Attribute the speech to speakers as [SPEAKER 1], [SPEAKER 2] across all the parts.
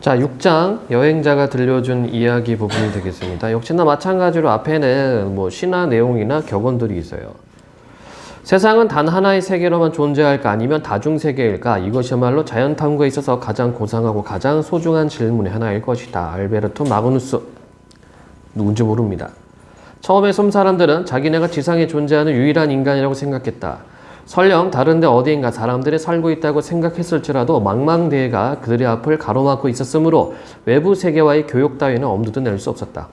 [SPEAKER 1] 자, 6장 여행자가 들려준 이야기 부분이 되겠습니다. 역시나 마찬가지로 앞에는 신화 내용이나 격언들이 있어요. 세상은 단 하나의 세계로만 존재할까 아니면 다중세계일까? 이것이야말로 자연 탐구에 있어서 가장 고상하고 가장 소중한 질문의 하나일 것이다. 알베르토 마그누스. 누군지 모릅니다. 처음에 섬 사람들은 자기네가 지상에 존재하는 유일한 인간이라고 생각했다. 설령 다른데 어디인가 사람들이 살고 있다고 생각했을지라도 망망대해가 그들의 앞을 가로막고 있었으므로 외부 세계와의 교역 따위는 엄두도 낼 수 없었다.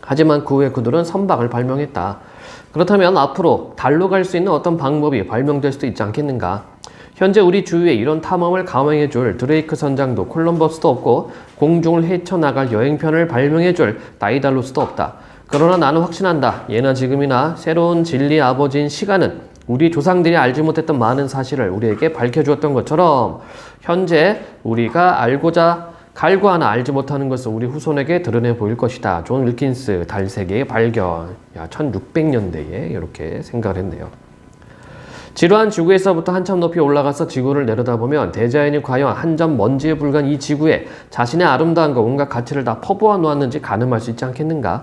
[SPEAKER 1] 하지만 그 후에 그들은 선박을 발명했다. 그렇다면 앞으로 달로 갈 수 있는 어떤 방법이 발명될 수도 있지 않겠는가? 현재 우리 주위에 이런 탐험을 감행해줄 드레이크 선장도 콜럼버스도 없고 공중을 헤쳐나갈 여행편을 발명해줄 다이달로스도 없다. 그러나 나는 확신한다. 예나 지금이나 새로운 진리의 아버지인 시간은 우리 조상들이 알지 못했던 많은 사실을 우리에게 밝혀주었던 것처럼 현재 우리가 알고자 갈구하나 알지 못하는 것을 우리 후손에게 드러내 보일 것이다. 존 윌킨스 달세계의 발견. 1600년대에 이렇게 생각을 했네요. 지루한 지구에서부터 한참 높이 올라가서 지구를 내려다보면 대자연이 과연 한 점 먼지에 불과한 이 지구에 자신의 아름다움과 온갖 가치를 다 퍼부어 놓았는지 가늠할 수 있지 않겠는가?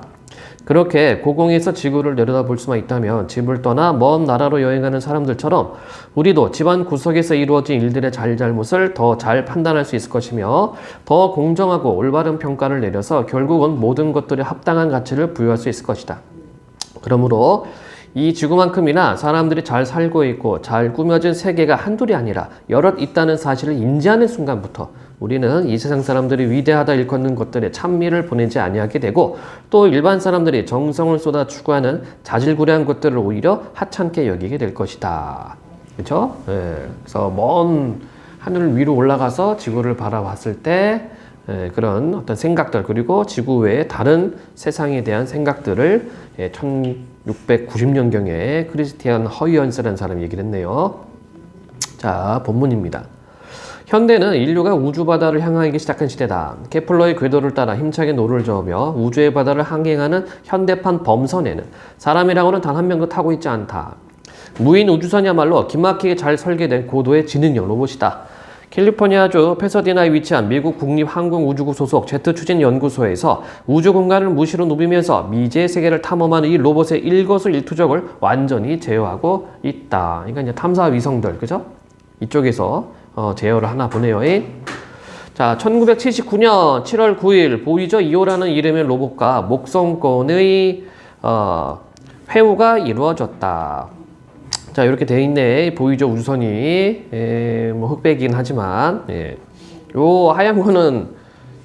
[SPEAKER 1] 그렇게 고공에서 지구를 내려다볼 수만 있다면 집을 떠나 먼 나라로 여행하는 사람들처럼 우리도 집안 구석에서 이루어진 일들의 잘잘못을 더 잘 판단할 수 있을 것이며 더 공정하고 올바른 평가를 내려서 결국은 모든 것들에 합당한 가치를 부여할 수 있을 것이다. 그러므로 이 지구만큼이나 사람들이 잘 살고 있고 잘 꾸며진 세계가 한둘이 아니라 여럿 있다는 사실을 인지하는 순간부터 우리는 이 세상 사람들이 위대하다 일컫는 것들에 찬미를 보내지 아니하게 되고 또 일반 사람들이 정성을 쏟아 추구하는 자질구레한 것들을 오히려 하찮게 여기게 될 것이다. 그렇죠? 그래서 먼 하늘 위로 올라가서 지구를 바라봤을 때 그런 어떤 생각들 그리고 지구 외의 다른 세상에 대한 생각들을 1690년경에 크리스티안 허이언스라는 사람이 얘기를 했네요. 자, 본문입니다. 현대는 인류가 우주 바다를 향하기 시작한 시대다. 케플러의 궤도를 따라 힘차게 노를 저으며 우주의 바다를 항행하는 현대판 범선에는 사람이라고는 단 한 명도 타고 있지 않다. 무인 우주선이야말로 기막히게 잘 설계된 고도의 지능형 로봇이다. 캘리포니아주 패서디나에 위치한 미국 국립항공우주국 소속 제트 추진 연구소에서 우주 공간을 무시로 누비면서 미지의 세계를 탐험하는 이 로봇의 일거수일투족을 완전히 제어하고 있다. 그러니까 이제 탐사 위성들, 그죠? 이쪽에서 제어를 하나 보네요. 자, 1979년 7월 9일 보이저 2호라는 이름의 로봇과 목성권의 회우가 이루어졌다. 자, 이렇게 돼 있네. 보이저 우주선이 흑백이긴 하지만 요 하얀 거는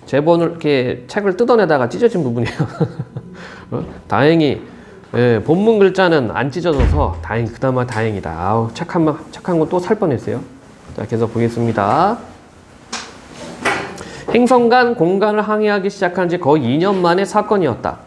[SPEAKER 1] 제본을 이렇게 책을 뜯어내다가 찢어진 부분이에요. 다행히 본문 글자는 안 찢어져서 그나마 다행이다. 아우, 착한 거 또 살 뻔했어요. 자, 계속 보겠습니다. 행성 간 공간을 항해하기 시작한 지 거의 2년 만의 사건이었다.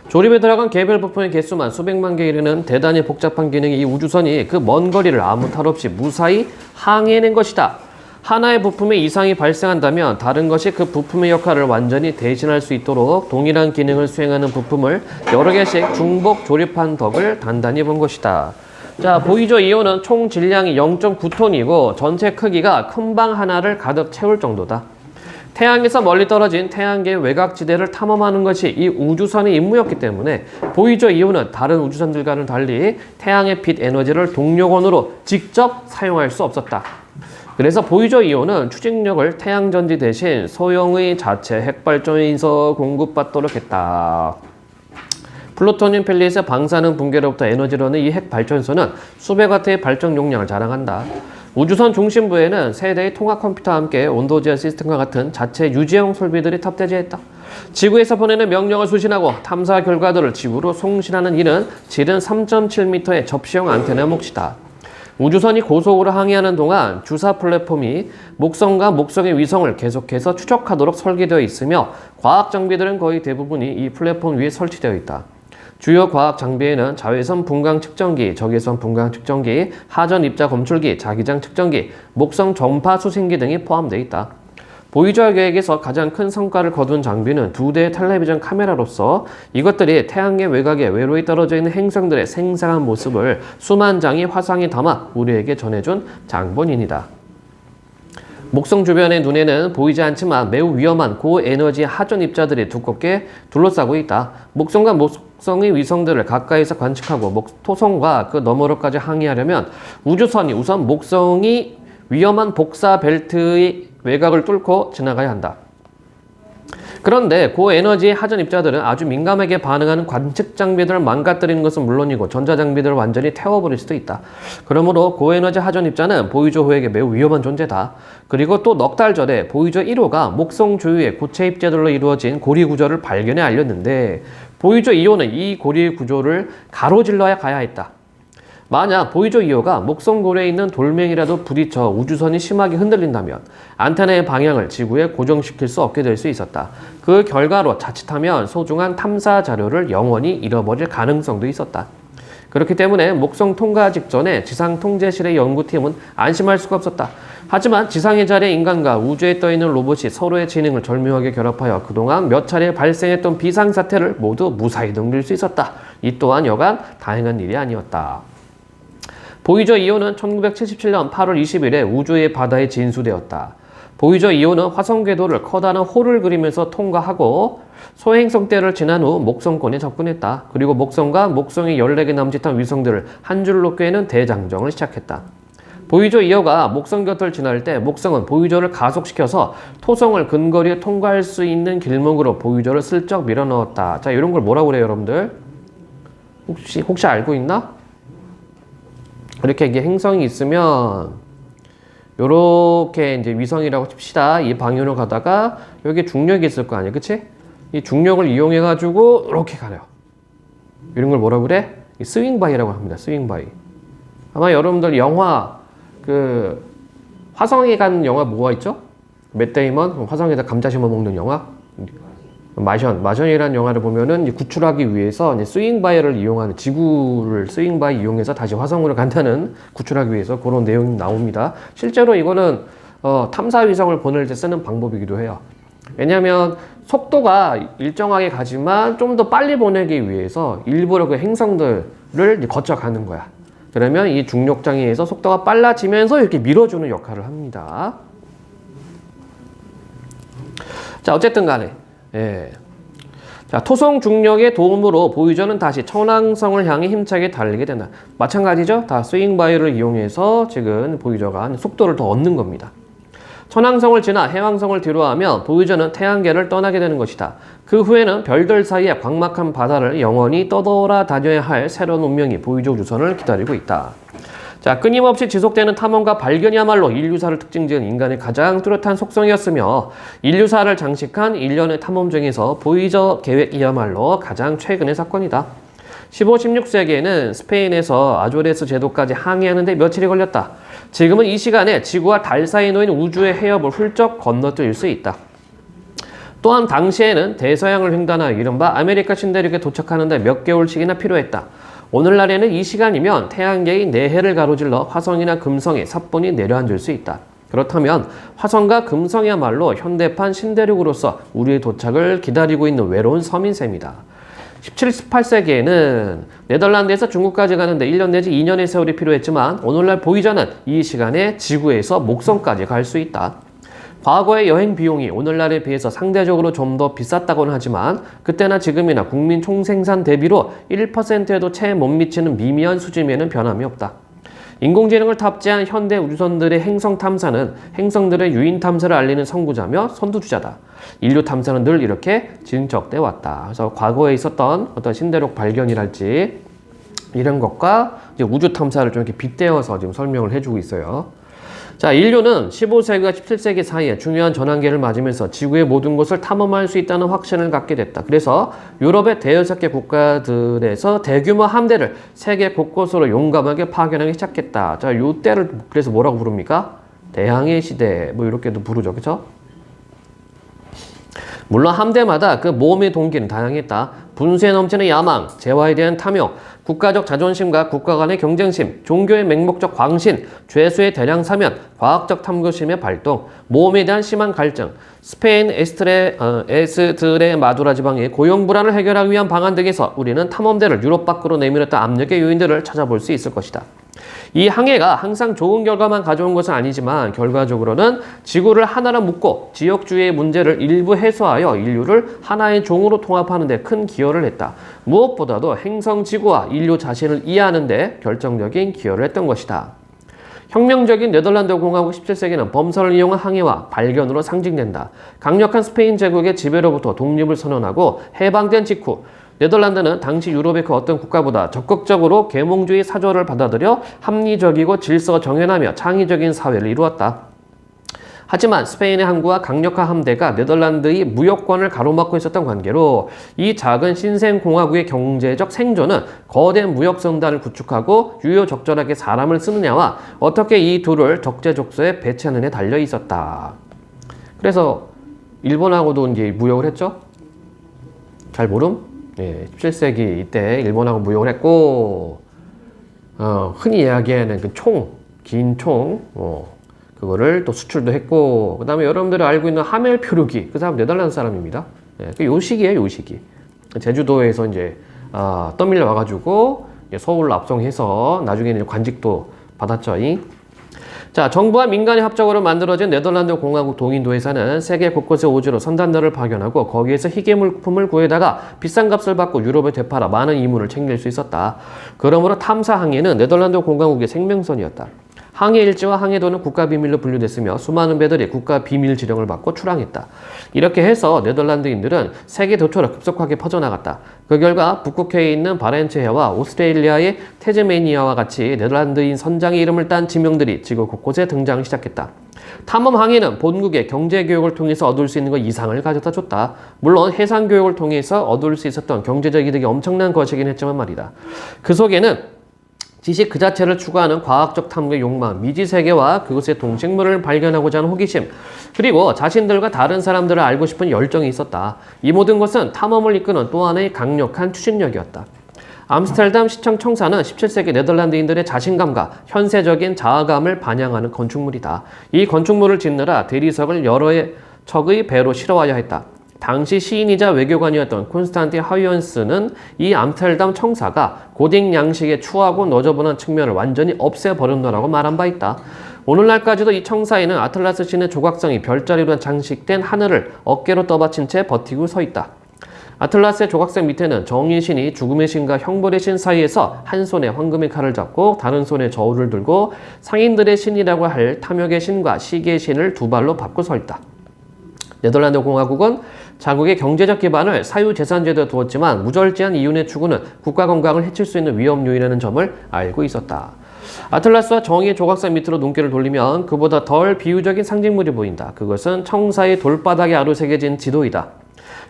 [SPEAKER 1] 조립에 들어간 개별 부품의 개수만 수백만 개 이르는 대단히 복잡한 기능의 이 우주선이 그 먼 거리를 아무 탈 없이 무사히 항해해낸 것이다. 하나의 부품에 이상이 발생한다면 다른 것이 그 부품의 역할을 완전히 대신할 수 있도록 동일한 기능을 수행하는 부품을 여러 개씩 중복 조립한 덕을 단단히 본 것이다. 자, 보이저 2호는 총 질량이 0.9톤이고 전체 크기가 큰 방 하나를 가득 채울 정도다. 태양에서 멀리 떨어진 태양계 외곽지대를 탐험하는 것이 이 우주선의 임무였기 때문에 보이저 2호는 다른 우주선들과는 달리 태양의 빛 에너지를 동력원으로 직접 사용할 수 없었다. 그래서 보이저 2호는 추진력을 태양전지 대신 소형의 자체 핵발전에서 공급받도록 했다. 플루토늄 펠릿의 방사능 붕괴로부터 에너지를 얻는 이 핵발전소는 수백 와트의 발전 용량을 자랑한다. 우주선 중심부에는 세대의 통합 컴퓨터와 함께 온도 제어 시스템과 같은 자체 유지형 설비들이 탑재되어 있다. 지구에서 보내는 명령을 수신하고 탐사 결과들을 지구로 송신하는 이는 지름 3.7m의 접시형 안테나 몫이다. 우주선이 고속으로 항해하는 동안 주사 플랫폼이 목성과 목성의 위성을 계속해서 추적하도록 설계되어 있으며 과학 장비들은 거의 대부분이 이 플랫폼 위에 설치되어 있다. 주요 과학 장비에는 자외선 분광 측정기, 적외선 분광 측정기, 하전 입자 검출기, 자기장 측정기, 목성 전파 수신기 등이 포함되어 있다. 보이저 계획에서 가장 큰 성과를 거둔 장비는 2대의 텔레비전 카메라로서 이것들이 태양계 외곽에 외로이 떨어져 있는 행성들의 생생한 모습을 수만 장의 화상에 담아 우리에게 전해준 장본인이다. 목성 주변의 눈에는 보이지 않지만 매우 위험한 고에너지 하전 입자들이 두껍게 둘러싸고 있다. 목성과 목성의 위성들을 가까이서 관측하고 토성과 그 너머로까지 항해하려면 우주선이 우선 목성이 위험한 복사 벨트의 외곽을 뚫고 지나가야 한다. 그런데 고에너지 하전 입자들은 아주 민감하게 반응하는 관측 장비들을 망가뜨리는 것은 물론이고 전자장비들을 완전히 태워버릴 수도 있다. 그러므로 고에너지 하전 입자는 보이저 호에게 매우 위험한 존재다. 그리고 또 넉 달 전에 보이저 1호가 목성 주위의 고체 입자들로 이루어진 고리 구조를 발견해 알렸는데 보이저 2호는 이 고리 구조를 가로질러야 가야 했다. 만약 보이저 2호가 목성고리에 있는 돌멩이라도 부딪혀 우주선이 심하게 흔들린다면 안테나의 방향을 지구에 고정시킬 수 없게 될 수 있었다. 그 결과로 자칫하면 소중한 탐사 자료를 영원히 잃어버릴 가능성도 있었다. 그렇기 때문에 목성 통과 직전에 지상 통제실의 연구팀은 안심할 수가 없었다. 하지만 지상의 자리에 인간과 우주에 떠있는 로봇이 서로의 지능을 절묘하게 결합하여 그동안 몇 차례 발생했던 비상사태를 모두 무사히 넘길 수 있었다. 이 또한 여간 다행한 일이 아니었다. 보이저 2호는 1977년 8월 20일에 우주의 바다에 진수되었다. 보이저 2호는 화성 궤도를 커다란 홀을 그리면서 통과하고 소행성 때를 지난 후 목성권에 접근했다. 그리고 목성과 목성의 14개 남짓한 위성들을 한 줄로 꿰는 대장정을 시작했다. 보이저 2호가 목성 곁을 지날 때 목성은 보이저를 가속시켜서 토성을 근거리에 통과할 수 있는 길목으로 보이저를 슬쩍 밀어넣었다. 자, 이런 걸 뭐라고 그래요, 여러분들? 혹시 알고 있나? 이렇게 이게 행성이 있으면 요렇게 이제 위성이라고 칩시다. 이 방향으로 가다가 여기 중력이 있을 거 아니에요, 그치? 이 중력을 이용해 가지고 이렇게 가요. 이런 걸 뭐라고 그래? 이 스윙바이라고 합니다. 스윙바이. 아마 여러분들 영화 그 화성에 간 영화 뭐가 있죠? 맷 데이먼 화성에다 감자 심어 먹는 영화. 마션이라는 영화를 보면은 구출하기 위해서 이제 스윙바이를 이용하는 지구를 스윙바이 이용해서 다시 화성으로 간다는 구출하기 위해서 그런 내용이 나옵니다. 실제로 이거는 탐사 위성을 보낼 때 쓰는 방법이기도 해요. 왜냐하면 속도가 일정하게 가지만 좀 더 빨리 보내기 위해서 일부러 그 행성들을 거쳐가는 거야. 그러면 이 중력장에 의해서 속도가 빨라지면서 이렇게 밀어주는 역할을 합니다. 자, 어쨌든 간에 예. 자, 토성 중력의 도움으로 보이저는 다시 천왕성을 향해 힘차게 달리게 된다. 마찬가지죠. 다 스윙바이를 이용해서 지금 보이저가 속도를 더 얻는 겁니다. 천왕성을 지나 해왕성을 뒤로하며 보이저는 태양계를 떠나게 되는 것이다. 그 후에는 별들 사이의 광막한 바다를 영원히 떠돌아다녀야 할 새로운 운명이 보이저 우주선을 기다리고 있다. 자, 끊임없이 지속되는 탐험과 발견이야말로 인류사를 특징지은 인간의 가장 뚜렷한 속성이었으며 인류사를 장식한 일련의 탐험 중에서 보이저 계획이야말로 가장 최근의 사건이다. 15, 16세기에는 스페인에서 아조레스 제도까지 항해하는 데 며칠이 걸렸다. 지금은 이 시간에 지구와 달 사이에 놓인 우주의 해협을 훌쩍 건너뛸 수 있다. 또한 당시에는 대서양을 횡단하여 이른바 아메리카 신대륙에 도착하는 데 몇 개월씩이나 필요했다. 오늘날에는 이 시간이면 태양계의 내해를 가로질러 화성이나 금성에 사뿐히 내려앉을 수 있다. 그렇다면 화성과 금성이야말로 현대판 신대륙으로서 우리의 도착을 기다리고 있는 외로운 섬인 셈이다. 17, 18세기에는 네덜란드에서 중국까지 가는데 1년 내지 2년의 세월이 필요했지만 오늘날 보이저는 이 시간에 지구에서 목성까지 갈 수 있다. 과거의 여행 비용이 오늘날에 비해서 상대적으로 좀 더 비쌌다고는 하지만 그때나 지금이나 국민 총생산 대비로 1%에도 채 못 미치는 미미한 수준에는 변함이 없다. 인공지능을 탑재한 현대 우주선들의 행성 탐사는 행성들의 유인 탐사를 알리는 선구자며 선두주자다. 인류 탐사는 늘 이렇게 진척돼 왔다. 그래서 과거에 있었던 어떤 신대륙 발견이랄지 이런 것과 이제 우주 탐사를 좀 이렇게 빗대어서 지금 설명을 해주고 있어요. 자, 인류는 15세기와 17세기 사이에 중요한 전환기를 맞으면서 지구의 모든 곳을 탐험할 수 있다는 확신을 갖게 됐다. 그래서 유럽의 대여섯 개 국가들에서 대규모 함대를 세계 곳곳으로 용감하게 파견하기 시작했다. 자, 요 때를 그래서 뭐라고 부릅니까? 대항해 시대 뭐 이렇게도 부르죠. 그렇죠? 물론 함대마다 그 모험의 동기는 다양했다. 분수에 넘치는 야망, 재화에 대한 탐욕, 국가적 자존심과 국가 간의 경쟁심, 종교의 맹목적 광신, 죄수의 대량 사면, 과학적 탐구심의 발동, 모험에 대한 심한 갈증, 스페인 에스트레 마두라 지방의 고용 불안을 해결하기 위한 방안 등에서 우리는 탐험대를 유럽 밖으로 내밀었던 압력의 요인들을 찾아볼 수 있을 것이다. 이 항해가 항상 좋은 결과만 가져온 것은 아니지만 결과적으로는 지구를 하나로 묶고 지역주의의 문제를 일부 해소하여 인류를 하나의 종으로 통합하는 데 큰 기여를 했다. 무엇보다도 행성 지구와 인류 자신을 이해하는 데 결정적인 기여를 했던 것이다. 혁명적인 네덜란드 공화국 17세기는 범선을 이용한 항해와 발견으로 상징된다. 강력한 스페인 제국의 지배로부터 독립을 선언하고 해방된 직후 네덜란드는 당시 유럽의 그 어떤 국가보다 적극적으로 계몽주의 사조를 받아들여 합리적이고 질서 정연하며 창의적인 사회를 이루었다. 하지만 스페인의 항구와 강력한 함대가 네덜란드의 무역권을 가로막고 있었던 관계로 이 작은 신생공화국의 경제적 생존은 거대 무역선단을 구축하고 유효적절하게 사람을 쓰느냐와 어떻게 이 둘을 적재적소에 배치하느냐에 달려 있었다. 그래서 일본하고도 이제 무역을 했죠? 잘 모름? 예, 17세기 이때 일본하고 무역을 했고 흔히 이야기하는 그 긴 총, 그거를 또 수출도 했고 그 다음에 여러분들이 알고 있는 하멜 표류기 그 사람 네덜란드 사람입니다. 예, 요 시기예요, 요 시기. 제주도에서 이제 떠밀려 와가지고 서울로 압송해서 나중에는 관직도 받았죠. 자, 정부와 민간이 합작으로 만들어진 네덜란드 공화국 동인도에서는 세계 곳곳의 오지로 선단들을 파견하고 거기에서 희귀 물품을 구해다가 비싼 값을 받고 유럽에 되팔아 많은 이문을 챙길 수 있었다. 그러므로 탐사 항해는 네덜란드 공화국의 생명선이었다. 항해 일지와 항해도는 국가 비밀로 분류됐으며 수많은 배들이 국가 비밀 지령을 받고 출항했다. 이렇게 해서 네덜란드인들은 세계 도처로 급속하게 퍼져나갔다. 그 결과 북극해에 있는 바렌츠해와 오스트레일리아의 태즈메니아와 같이 네덜란드인 선장의 이름을 딴 지명들이 지구 곳곳에 등장을 시작했다. 탐험 항해는 본국의 경제 교육을 통해서 얻을 수 있는 것 이상을 가져다 줬다. 물론 해상 교육을 통해서 얻을 수 있었던 경제적 이득이 엄청난 것이긴 했지만 말이다. 그 속에는 지식 그 자체를 추구하는 과학적 탐구의 욕망, 미지 세계와 그것의 동식물을 발견하고자 하는 호기심, 그리고 자신들과 다른 사람들을 알고 싶은 열정이 있었다. 이 모든 것은 탐험을 이끄는 또 하나의 강력한 추진력이었다. 암스테르담 시청 청사는 17세기 네덜란드인들의 자신감과 현세적인 자아감을 반영하는 건축물이다. 이 건축물을 짓느라 대리석을 여러 척의 배로 실어와야 했다. 당시 시인이자 외교관이었던 콘스탄틴 하위언스는 이 암스테르담 청사가 고딕 양식에 추하고 너저분한 측면을 완전히 없애버렸노라고 말한 바 있다. 오늘날까지도 이 청사에는 아틀라스 신의 조각성이 별자리로 장식된 하늘을 어깨로 떠받친 채 버티고 서 있다. 아틀라스의 조각상 밑에는 정의의 신이 죽음의 신과 형벌의 신 사이에서 한 손에 황금의 칼을 잡고 다른 손에 저울을 들고 상인들의 신이라고 할 탐욕의 신과 시기의 신을 두 발로 밟고 서 있다. 네덜란드 공화국은 자국의 경제적 기반을 사유재산제도에 두었지만 무절제한 이윤의 추구는 국가 건강을 해칠 수 있는 위험 요인이라는 점을 알고 있었다. 아틀라스와 정의의 조각상 밑으로 눈길을 돌리면 그보다 덜 비유적인 상징물이 보인다. 그것은 청사의 돌바닥에 아로새겨진 지도이다.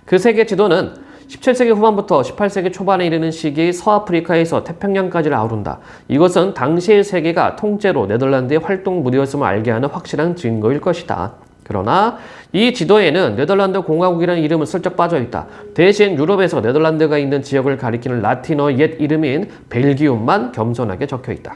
[SPEAKER 1] 그 세계 지도는 17세기 후반부터 18세기 초반에 이르는 시기의 서아프리카에서 태평양까지를 아우른다. 이것은 당시의 세계가 통째로 네덜란드의 활동 무대였음을 알게 하는 확실한 증거일 것이다. 그러나 이 지도에는 네덜란드 공화국이라는 이름은 슬쩍 빠져있다. 대신 유럽에서 네덜란드가 있는 지역을 가리키는 라틴어 옛 이름인 벨기움만 겸손하게 적혀있다.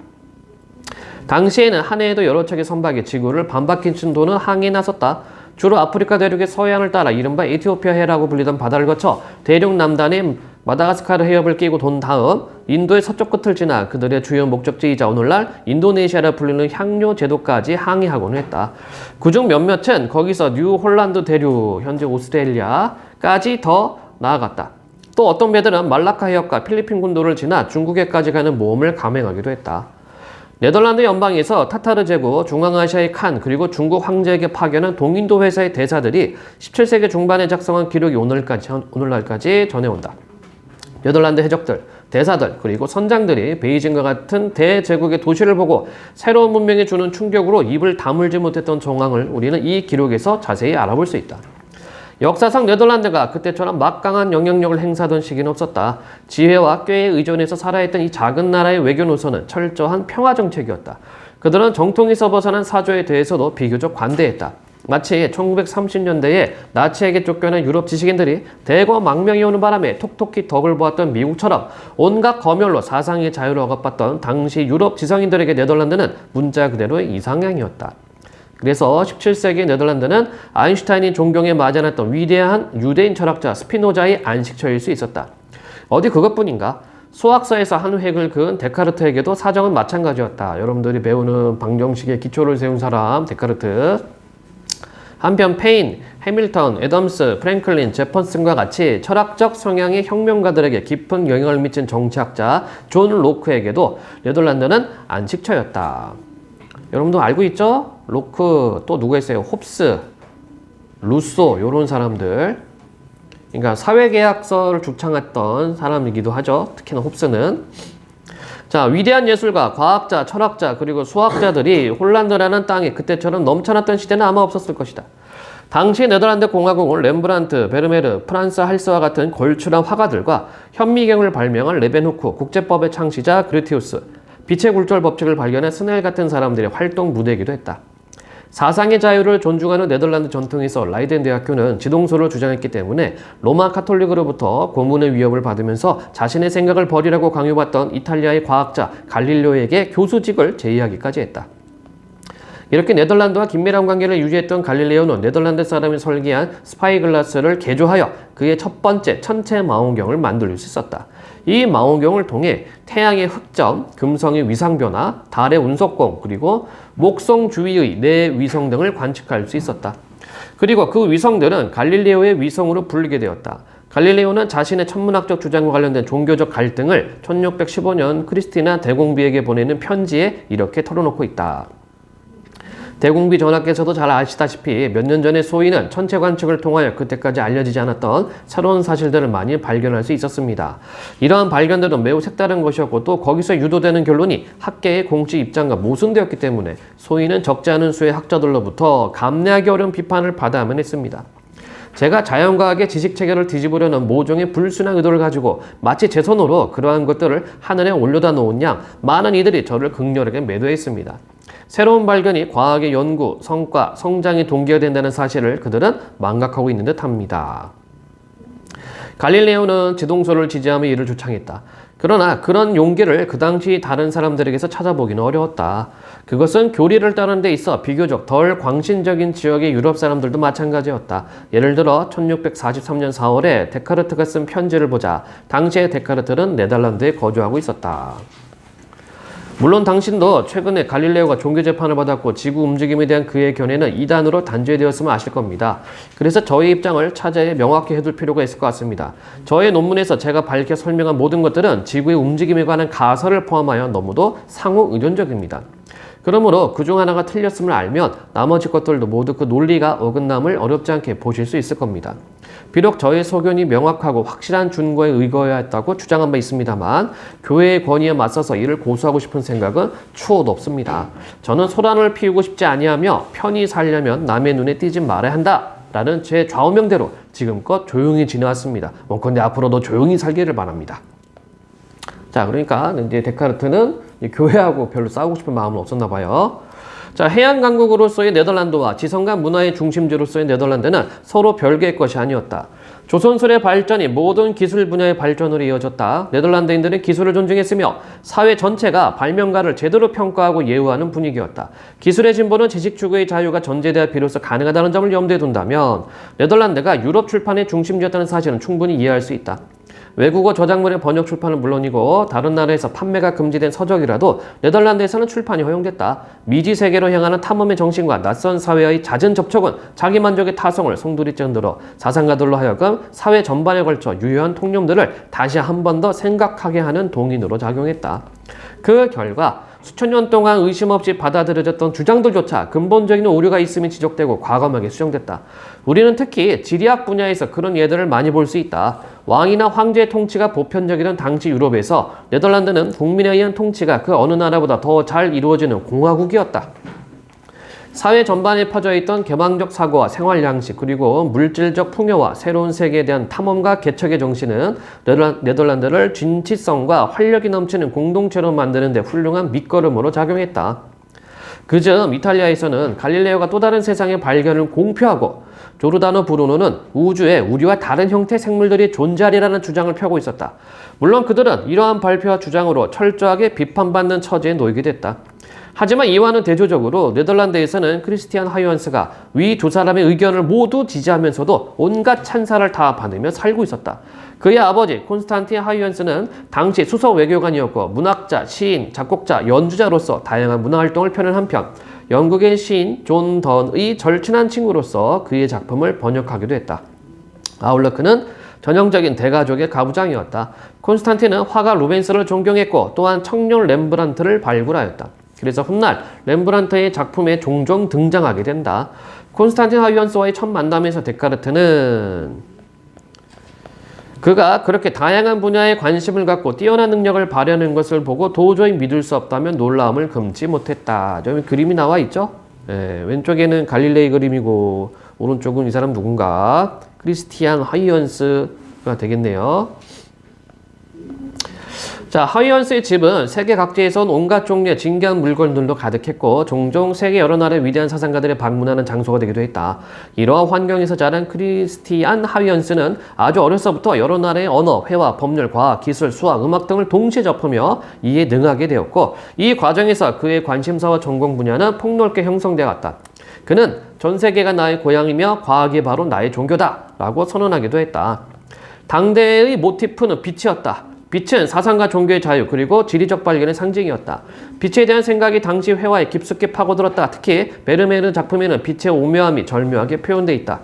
[SPEAKER 1] 당시에는 한 해에도 여러 척의 선박이 지구를 반바퀴 도는 항해에 나섰다. 주로 아프리카 대륙의 서해안을 따라 이른바 에티오피아 해라고 불리던 바다를 거쳐 대륙 남단의 마다가스카르 해협을 끼고 돈 다음 인도의 서쪽 끝을 지나 그들의 주요 목적지이자 오늘날 인도네시아라 불리는 향료 제도까지 항해하곤 했다. 그중 몇몇은 거기서 뉴 홀란드 대륙, 현재 오스트레일리아까지 더 나아갔다. 또 어떤 배들은 말라카 해협과 필리핀 군도를 지나 중국에까지 가는 모험을 감행하기도 했다. 네덜란드 연방에서 타타르 제국, 중앙아시아의 칸, 그리고 중국 황제에게 파견한 동인도 회사의 대사들이 17세기 중반에 작성한 기록이 오늘날까지 전해온다. 네덜란드 해적들, 대사들, 그리고 선장들이 베이징과 같은 대제국의 도시를 보고 새로운 문명이 주는 충격으로 입을 다물지 못했던 정황을 우리는 이 기록에서 자세히 알아볼 수 있다. 역사상 네덜란드가 그때처럼 막강한 영향력을 행사하던 시기는 없었다. 지혜와 꾀에 의존해서 살아있던 이 작은 나라의 외교 노선은 철저한 평화 정책이었다. 그들은 정통에서 벗어난 사조에 대해서도 비교적 관대했다. 마치 1930년대에 나치에게 쫓겨난 유럽 지식인들이 대거 망명이 오는 바람에 톡톡히 덕을 보았던 미국처럼 온갖 검열로 사상의 자유를 억압받던 당시 유럽 지성인들에게 네덜란드는 문자 그대로의 이상향이었다. 그래서 17세기 네덜란드는 아인슈타인이 존경에 마지 않았던 위대한 유대인 철학자 스피노자의 안식처일 수 있었다. 어디 그것뿐인가? 수학서에서 한 획을 그은 데카르트에게도 사정은 마찬가지였다. 여러분들이 배우는 방정식의 기초를 세운 사람 데카르트. 한편 페인, 해밀턴, 애덤스, 프랭클린, 제퍼슨과 같이 철학적 성향의 혁명가들에게 깊은 영향을 미친 정치학자 존 로크에게도 네덜란드는 안식처였다. 여러분도 알고 있죠? 로크, 또 누가 있어요? 홉스, 루소, 요런 사람들. 그러니까 사회계약서를 주창했던 사람이기도 하죠. 특히나 홉스는. 자, 위대한 예술가, 과학자, 철학자, 그리고 수학자들이 홀란드라는 땅에 그때처럼 넘쳐났던 시대는 아마 없었을 것이다. 당시 네덜란드 공화국은 렘브란트, 베르메르, 프란스 할스와 같은 걸출한 화가들과 현미경을 발명한 레벤후크, 국제법의 창시자 그르티우스, 빛의 굴절 법칙을 발견한 스넬 같은 사람들의 활동 무대이기도 했다. 사상의 자유를 존중하는 네덜란드 전통에서 라이덴 대학교는 지동소를 주장했기 때문에 로마 카톨릭으로부터 고문의 위협을 받으면서 자신의 생각을 버리라고 강요받던 이탈리아의 과학자 갈릴레오에게 교수직을 제의하기까지 했다. 이렇게 네덜란드와 긴밀한 관계를 유지했던 갈릴레오는 네덜란드 사람이 설계한 스파이글라스를 개조하여 그의 첫 번째 천체 망원경을 만들 수 있었다. 이 망원경을 통해 태양의 흑점, 금성의 위상변화, 달의 운석공, 그리고 목성 주위의 네 위성 등을 관측할 수 있었다. 그리고 그 위성들은 갈릴레오의 위성으로 불리게 되었다. 갈릴레오는 자신의 천문학적 주장과 관련된 종교적 갈등을 1615년 크리스티나 대공비에게 보내는 편지에 이렇게 털어놓고 있다. 대공비 전하께서도 잘 아시다시피 몇 년 전에 소인은 천체 관측을 통하여 그때까지 알려지지 않았던 새로운 사실들을 많이 발견할 수 있었습니다. 이러한 발견들은 매우 색다른 것이었고 또 거기서 유도되는 결론이 학계의 공식 입장과 모순되었기 때문에 소인은 적지 않은 수의 학자들로부터 감내하기 어려운 비판을 받아야만 했습니다. 제가 자연과학의 지식체계를 뒤집으려는 모종의 불순한 의도를 가지고 마치 제 손으로 그러한 것들을 하늘에 올려다 놓은 양 많은 이들이 저를 극렬하게 매도했습니다. 새로운 발견이 과학의 연구, 성과, 성장의 동기가 된다는 사실을 그들은 망각하고 있는 듯합니다. 갈릴레오는 지동소를 지지하며 이를 주창했다. 그러나 그런 용기를 그 당시 다른 사람들에게서 찾아보기는 어려웠다. 그것은 교리를 따르는 데 있어 비교적 덜 광신적인 지역의 유럽 사람들도 마찬가지였다. 예를 들어 1643년 4월에 데카르트가 쓴 편지를 보자. 당시의 데카르트는 네덜란드에 거주하고 있었다. 물론 당신도 최근에 갈릴레오가 종교 재판을 받았고 지구 움직임에 대한 그의 견해는 이단으로 단죄되었음을 아실 겁니다. 그래서 저의 입장을 차제에 명확히 해둘 필요가 있을 것 같습니다. 저의 논문에서 제가 밝혀 설명한 모든 것들은 지구의 움직임에 관한 가설을 포함하여 너무도 상호 의존적입니다. 그러므로 그중 하나가 틀렸음을 알면 나머지 것들도 모두 그 논리가 어긋남을 어렵지 않게 보실 수 있을 겁니다. 비록 저의 소견이 명확하고 확실한 준거에 의거해야 했다고 주장한 바 있습니다만 교회의 권위에 맞서서 이를 고수하고 싶은 생각은 추호도 없습니다. 저는 소란을 피우고 싶지 아니하며 편히 살려면 남의 눈에 띄지 말아야 한다 라는 제 좌우명대로 지금껏 조용히 지내왔습니다. 원컨대 앞으로도 조용히 살기를 바랍니다. 자, 그러니까 이제 데카르트는 교회하고 별로 싸우고 싶은 마음은 없었나 봐요. 자, 해양 강국으로서의 네덜란드와 지성과 문화의 중심지로서의 네덜란드는 서로 별개의 것이 아니었다. 조선술의 발전이 모든 기술 분야의 발전으로 이어졌다. 네덜란드인들은 기술을 존중했으며 사회 전체가 발명가를 제대로 평가하고 예우하는 분위기였다. 기술의 진보는 지식 추구의 자유가 전제돼야 비로소 가능하다는 점을 염두에 둔다면 네덜란드가 유럽 출판의 중심지였다는 사실은 충분히 이해할 수 있다. 외국어 저작물의 번역 출판은 물론이고 다른 나라에서 판매가 금지된 서적이라도 네덜란드에서는 출판이 허용됐다. 미지 세계로 향하는 탐험의 정신과 낯선 사회의 잦은 접촉은 자기만족의 타성을 송두리째 흔들어 사상가들로 하여금 사회 전반에 걸쳐 유효한 통념들을 다시 한 번 더 생각하게 하는 동인으로 작용했다. 그 결과 수천 년 동안 의심 없이 받아들여졌던 주장들조차 근본적인 오류가 있음이 지적되고 과감하게 수정됐다. 우리는 특히 지리학 분야에서 그런 예들을 많이 볼 수 있다. 왕이나 황제의 통치가 보편적이던 당시 유럽에서 네덜란드는 국민에 의한 통치가 그 어느 나라보다 더 잘 이루어지는 공화국이었다. 사회 전반에 퍼져있던 개방적 사고와 생활 양식 그리고 물질적 풍요와 새로운 세계에 대한 탐험과 개척의 정신은 네덜란드를 진취성과 활력이 넘치는 공동체로 만드는 데 훌륭한 밑거름으로 작용했다. 그즈음 이탈리아에서는 갈릴레오가 또 다른 세상의 발견을 공표하고 조르다노 브루노는 우주에 우리와 다른 형태의 생물들이 존재하리라는 주장을 펴고 있었다. 물론 그들은 이러한 발표와 주장으로 철저하게 비판받는 처지에 놓이게 됐다. 하지만 이와는 대조적으로 네덜란드에서는 크리스티안 하이언스가 위 두 사람의 의견을 모두 지지하면서도 온갖 찬사를 다 받으며 살고 있었다. 그의 아버지 콘스탄틴 하이언스는 당시 수석 외교관이었고 문학자, 시인, 작곡자, 연주자로서 다양한 문화활동을 펴는 한편 영국의 시인 존 던의 절친한 친구로서 그의 작품을 번역하기도 했다. 아울러 그는 전형적인 대가족의 가부장이었다. 콘스탄틴은 화가 루벤스를 존경했고 또한 청룡 렘브란트를 발굴하였다. 그래서 훗날 렘브란트의 작품에 종종 등장하게 된다. 콘스탄틴 하이언스와의 첫 만남에서 데카르트는 그가 그렇게 다양한 분야에 관심을 갖고 뛰어난 능력을 발휘하는 것을 보고 도저히 믿을 수 없다며 놀라움을 금치 못했다. 여기 그림이 나와 있죠? 왼쪽에는 갈릴레이 그림이고 오른쪽은 이 사람 누군가? 크리스티안 하이언스가 되겠네요. 자, 하이언스의 집은 세계 각지에서 온 온갖 종류의 진귀한 물건들로 가득했고 종종 세계 여러 나라의 위대한 사상가들이 방문하는 장소가 되기도 했다. 이러한 환경에서 자란 크리스티안 하이언스는 아주 어려서부터 여러 나라의 언어, 회화, 법률, 과학, 기술, 수학, 음악 등을 동시에 접하며 이에 능하게 되었고 이 과정에서 그의 관심사와 전공 분야는 폭넓게 형성되어 갔다. 그는 전 세계가 나의 고향이며 과학이 바로 나의 종교다 라고 선언하기도 했다. 당대의 모티프는 빛이었다. 빛은 사상과 종교의 자유 그리고 지리적 발견의 상징이었다. 빛에 대한 생각이 당시 회화에 깊숙이 파고들었다. 특히 베르메르 작품에는 빛의 오묘함이 절묘하게 표현되어 있다.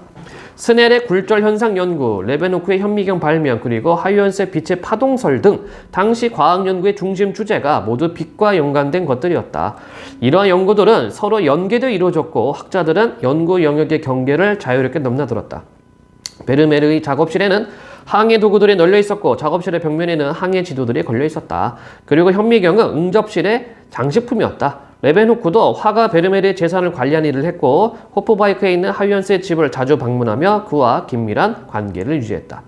[SPEAKER 1] 스넬의 굴절 현상 연구, 레베노크의 현미경 발명, 그리고 하이언스의 빛의 파동설 등 당시 과학 연구의 중심 주제가 모두 빛과 연관된 것들이었다. 이러한 연구들은 서로 연계되어 이루어졌고 학자들은 연구 영역의 경계를 자유롭게 넘나들었다. 베르메르의 작업실에는 항해 도구들이 널려 있었고 작업실의 벽면에는 항해 지도들이 걸려 있었다. 그리고 현미경은 응접실의 장식품이었다. 레베노크도 화가 베르메르의 재산을 관리하는 일을 했고 호프바이크에 있는 하이언스의 집을 자주 방문하며 그와 긴밀한 관계를 유지했다.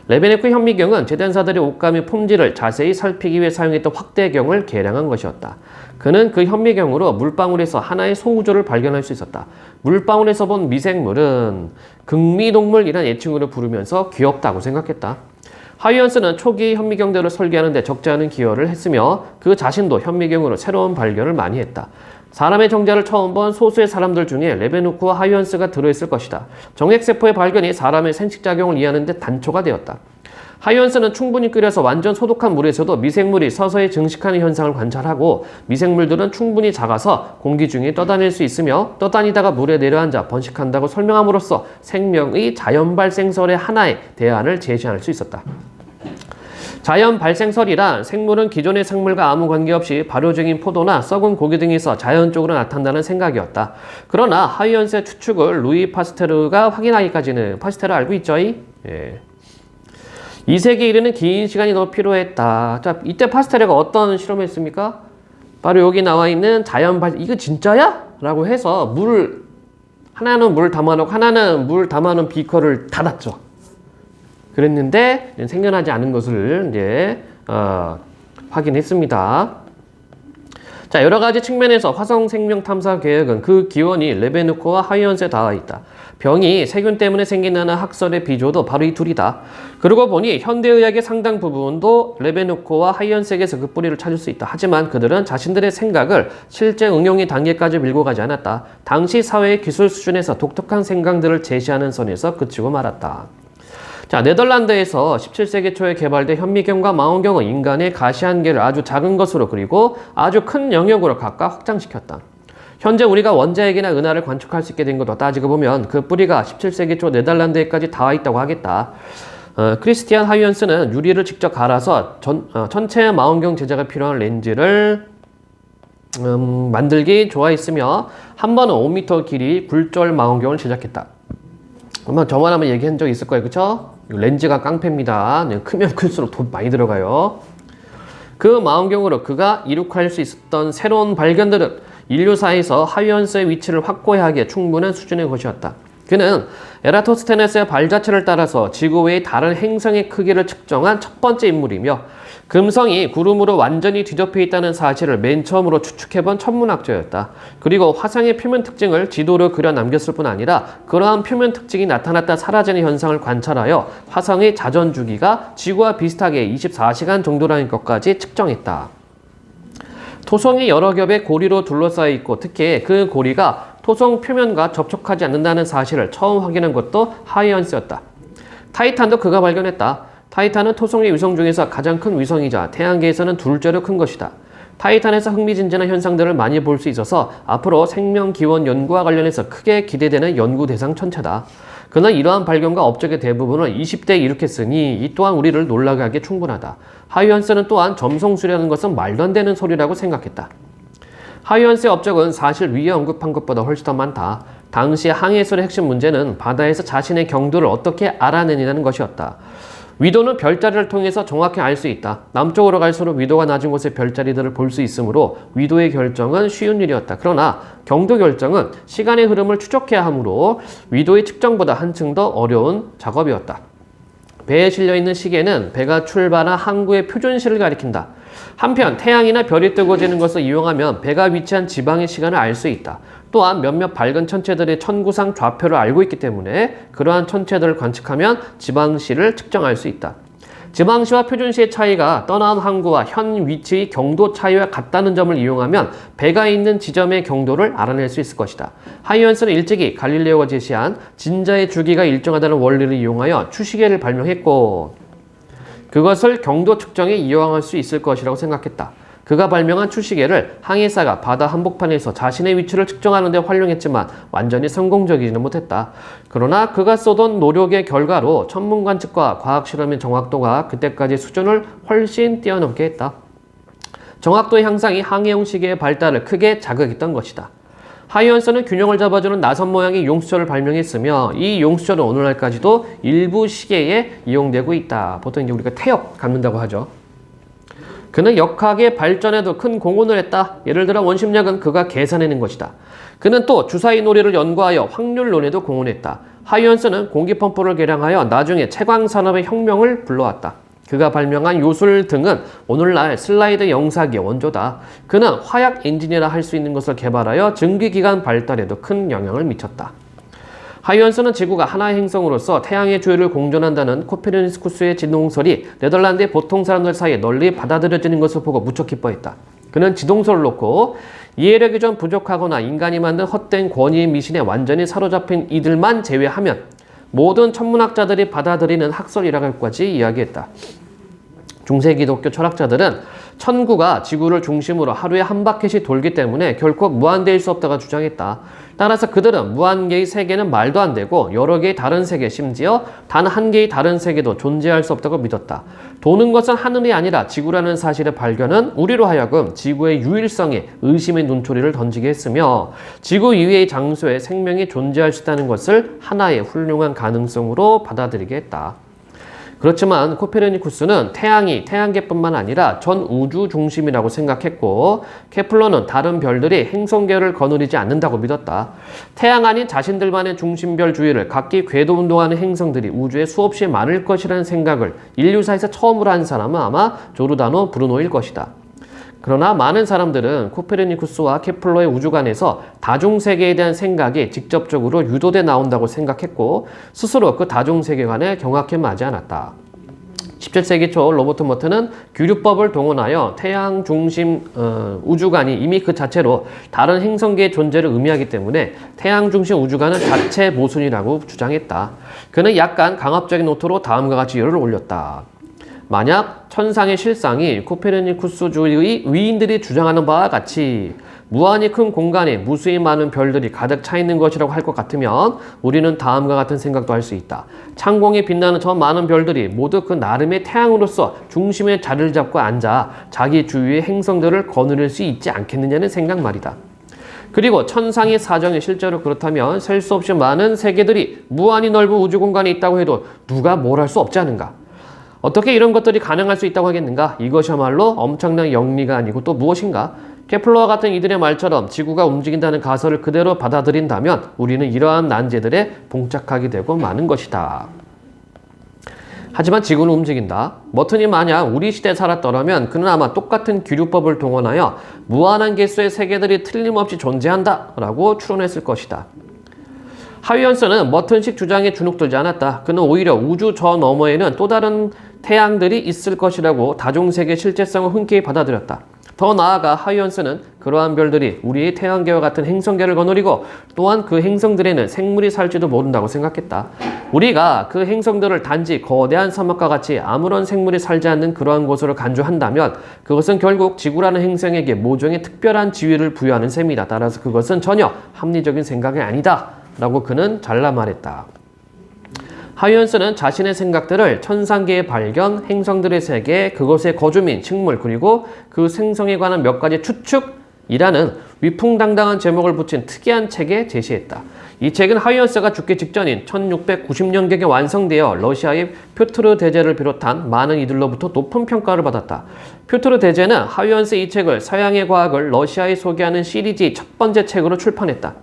[SPEAKER 1] 레베노크 현미경은 재단사들의 옷감의 품질을 자세히 살피기 위해 사용했던 확대경을 개량한 것이었다. 그는 그 현미경으로 물방울에서 하나의 소우주를 발견할 수 있었다. 물방울에서 본 미생물은 극미동물이란 애칭으로 부르면서 귀엽다고 생각했다. 하이언스는 초기 현미경들을 설계하는 데 적지 않은 기여를 했으며 그 자신도 현미경으로 새로운 발견을 많이 했다. 사람의 정자를 처음 본 소수의 사람들 중에 레베누크와 하이언스가 들어있을 것이다. 정액세포의 발견이 사람의 생식작용을 이해하는 데 단초가 되었다. 하이언스는 충분히 끓여서 완전 소독한 물에서도 미생물이 서서히 증식하는 현상을 관찰하고 미생물들은 충분히 작아서 공기 중에 떠다닐 수 있으며 떠다니다가 물에 내려앉아 번식한다고 설명함으로써 생명의 자연 발생설의 하나의 대안을 제시할 수 있었다. 자연 발생설이란 생물은 기존의 생물과 아무 관계없이 발효 중인 포도나 썩은 고기 등에서 자연적으로 나타난다는 생각이었다. 그러나 하이언스의 추측을 루이 파스테르가 확인하기까지는 파스테르 알고 있죠? 예. 2세기에 이르는 긴 시간이 더 필요했다. 자, 이때 파스테르가 어떤 실험을 했습니까? 바로 여기 나와 있는 자연 발생, 이거 진짜야? 라고 해서 하나는 물 담아놓고 하나는 물 담아놓은 비커를 닫았죠. 그랬는데 생겨나지 않은 것을 이제 확인했습니다. 자, 여러 가지 측면에서 화성 생명 탐사 계획은 그 기원이 레베누크와 하이언스에 닿아 있다. 병이 세균 때문에 생긴다는 학설의 비조도 바로 이 둘이다. 그러고 보니 현대의학의 상당 부분도 레베누크와 하이언스에게서 그 뿌리를 찾을 수 있다. 하지만 그들은 자신들의 생각을 실제 응용의 단계까지 밀고 가지 않았다. 당시 사회의 기술 수준에서 독특한 생각들을 제시하는 선에서 그치고 말았다. 자, 네덜란드에서 17세기 초에 개발된 현미경과 망원경은 인간의 가시한계를 아주 작은 것으로 그리고 아주 큰 영역으로 각각 확장시켰다. 현재 우리가 원자핵이나 은하를 관측할 수 있게 된 것도 따지고 보면 그 뿌리가 17세기 초 네덜란드에까지 닿아 있다고 하겠다. 크리스티안 하이언스는 유리를 직접 갈아서 전체 망원경 제작에 필요한 렌즈를 만들기 좋아했으며 한 번은 5m 길이 굴절 망원경을 제작했다. 아마 저만 한번 얘기한 적 있을 거예요. 그쵸? 렌즈가 깡패입니다. 크면 클수록 돈 많이 들어가요. 그 망원경으로 그가 이룩할 수 있었던 새로운 발견들은 인류사에서 하이언스의 위치를 확고히 하기에 충분한 수준의 것이었다. 그는 에라토스테네스의 발자취를 따라서 지구 외의 다른 행성의 크기를 측정한 첫 번째 인물이며 금성이 구름으로 완전히 뒤덮여 있다는 사실을 맨 처음으로 추측해본 천문학자였다. 그리고 화성의 표면 특징을 지도로 그려 남겼을 뿐 아니라 그러한 표면 특징이 나타났다 사라지는 현상을 관찰하여 화성의 자전 주기가 지구와 비슷하게 24시간 정도라는 것까지 측정했다. 토성이 여러 겹의 고리로 둘러싸여 있고 특히 그 고리가 토성 표면과 접촉하지 않는다는 사실을 처음 확인한 것도 하이언스였다. 타이탄도 그가 발견했다. 타이탄은 토성의 위성 중에서 가장 큰 위성이자 태양계에서는 둘째로 큰 것이다. 타이탄에서 흥미진진한 현상들을 많이 볼 수 있어서 앞으로 생명기원 연구와 관련해서 크게 기대되는 연구 대상 천체다. 그러나 이러한 발견과 업적의 대부분을 20대에 일으켰으니 이 또한 우리를 놀라게 하기에 충분하다. 하이언스는 또한 점성술이라는 것은 말도 안 되는 소리라고 생각했다. 하이언스의 업적은 사실 위에 언급한 것보다 훨씬 더 많다. 당시 항해술의 핵심 문제는 바다에서 자신의 경도를 어떻게 알아내느냐는 것이었다. 위도는 별자리를 통해서 정확히 알 수 있다. 남쪽으로 갈수록 위도가 낮은 곳의 별자리들을 볼 수 있으므로 위도의 결정은 쉬운 일이었다. 그러나 경도 결정은 시간의 흐름을 추적해야 하므로 위도의 측정보다 한층 더 어려운 작업이었다. 배에 실려있는 시계는 배가 출발한 항구의 표준시를 가리킨다. 한편 태양이나 별이 뜨고 지는 것을 이용하면 배가 위치한 지방의 시간을 알 수 있다. 또한 몇몇 밝은 천체들의 천구상 좌표를 알고 있기 때문에 그러한 천체들을 관측하면 지방시를 측정할 수 있다. 지방시와 표준시의 차이가 떠나온 항구와 현 위치의 경도 차이와 같다는 점을 이용하면 배가 있는 지점의 경도를 알아낼 수 있을 것이다. 하이언스는 일찍이 갈릴레오가 제시한 진자의 주기가 일정하다는 원리를 이용하여 추시계를 발명했고 그것을 경도 측정에 이용할 수 있을 것이라고 생각했다. 그가 발명한 추시계를 항해사가 바다 한복판에서 자신의 위치를 측정하는 데 활용했지만 완전히 성공적이지는 못했다. 그러나 그가 쏟은 노력의 결과로 천문 관측과 과학 실험의 정확도가 그때까지 수준을 훨씬 뛰어넘게 했다. 정확도의 향상이 항해용 시계의 발달을 크게 자극했던 것이다. 하이언스는 균형을 잡아주는 나선 모양의 용수철을 발명했으며 이 용수철은 오늘날까지도 일부 시계에 이용되고 있다. 보통 이제 우리가 태역 갖는다고 하죠. 그는 역학의 발전에도 큰 공헌을 했다. 예를 들어 원심력은 그가 계산해낸 것이다. 그는 또 주사위 놀이를 연구하여 확률론에도 공헌했다. 하이언스는 공기펌프를 개량하여 나중에 채광산업의 혁명을 불러왔다. 그가 발명한 요술 등은 오늘날 슬라이드 영상의 원조다. 그는 화약 엔진이라 할 수 있는 것을 개발하여 증기기관 발달에도 큰 영향을 미쳤다. 하이언스는 지구가 하나의 행성으로서 태양의 주위를 공전한다는 코페르니쿠스의 지동설이 네덜란드의 보통 사람들 사이에 널리 받아들여지는 것을 보고 무척 기뻐했다. 그는 지동설을 놓고 이해력이 좀 부족하거나 인간이 만든 헛된 권위의 미신에 완전히 사로잡힌 이들만 제외하면 모든 천문학자들이 받아들이는 학설이라고까지 이야기했다. 중세 기독교 철학자들은 천구가 지구를 중심으로 하루에 한 바퀴씩 돌기 때문에 결코 무한대일 수 없다고 주장했다. 따라서 그들은 무한개의 세계는 말도 안 되고 여러 개의 다른 세계, 심지어 단 한 개의 다른 세계도 존재할 수 없다고 믿었다. 도는 것은 하늘이 아니라 지구라는 사실의 발견은 우리로 하여금 지구의 유일성에 의심의 눈초리를 던지게 했으며 지구 이외의 장소에 생명이 존재할 수 있다는 것을 하나의 훌륭한 가능성으로 받아들이게 했다. 그렇지만 코페르니쿠스는 태양이 태양계뿐만 아니라 전 우주 중심이라고 생각했고 케플러는 다른 별들이 행성계를 거느리지 않는다고 믿었다. 태양 아닌 자신들만의 중심별 주위를 각기 궤도 운동하는 행성들이 우주에 수없이 많을 것이라는 생각을 인류사에서 처음으로 한 사람은 아마 조르다노 브루노일 것이다. 그러나 많은 사람들은 코페르니쿠스와 케플러의 우주관에서 다중세계에 대한 생각이 직접적으로 유도돼 나온다고 생각했고 스스로 그 다중세계관에 경악해 마지 않았다. 17세기 초 로버트 머트는 규류법을 동원하여 태양 중심 우주관이 이미 그 자체로 다른 행성계의 존재를 의미하기 때문에 태양 중심 우주관은 자체 모순이라고 주장했다. 그는 약간 강압적인 노트로 다음과 같이 열을 올렸다. 만약 천상의 실상이 코페르니쿠스주의 위인들이 주장하는 바와 같이 무한히 큰 공간에 무수히 많은 별들이 가득 차 있는 것이라고 할 것 같으면 우리는 다음과 같은 생각도 할 수 있다. 창공에 빛나는 저 많은 별들이 모두 그 나름의 태양으로서 중심에 자리를 잡고 앉아 자기 주위의 행성들을 거느릴 수 있지 않겠느냐는 생각 말이다. 그리고 천상의 사정이 실제로 그렇다면 셀 수 없이 많은 세계들이 무한히 넓은 우주 공간에 있다고 해도 누가 뭘 할 수 없지 않은가? 어떻게 이런 것들이 가능할 수 있다고 하겠는가? 이것이야말로 엄청난 영리가 아니고 또 무엇인가? 케플러와 같은 이들의 말처럼 지구가 움직인다는 가설을 그대로 받아들인다면 우리는 이러한 난제들에 봉착하게 되고 마는 것이다. 하지만 지구는 움직인다. 머튼이 만약 우리 시대에 살았더라면 그는 아마 똑같은 규류법을 동원하여 무한한 개수의 세계들이 틀림없이 존재한다 라고 추론했을 것이다. 하이언스는 머튼식 주장에 주눅들지 않았다. 그는 오히려 우주 저 너머에는 또 다른 태양들이 있을 것이라고 다중세계의 실제성을 흔쾌히 받아들였다. 더 나아가 하이언스는 그러한 별들이 우리의 태양계와 같은 행성계를 거느리고 또한 그 행성들에는 생물이 살지도 모른다고 생각했다. 우리가 그 행성들을 단지 거대한 사막과 같이 아무런 생물이 살지 않는 그러한 곳으로 간주한다면 그것은 결국 지구라는 행성에게 모종의 특별한 지위를 부여하는 셈이다. 따라서 그것은 전혀 합리적인 생각이 아니다. 라고 그는 잘라 말했다. 하이언스는 자신의 생각들을 천상계의 발견, 행성들의 세계, 그것의 거주민, 식물, 그리고 그 생성에 관한 몇 가지 추측이라는 위풍당당한 제목을 붙인 특이한 책에 제시했다. 이 책은 하이언스가 죽기 직전인 1690년경에 완성되어 러시아의 표트르 대제를 비롯한 많은 이들로부터 높은 평가를 받았다. 표트르 대제는 하이언스의 이 책을 서양의 과학을 러시아에 소개하는 시리즈의 첫 번째 책으로 출판했다.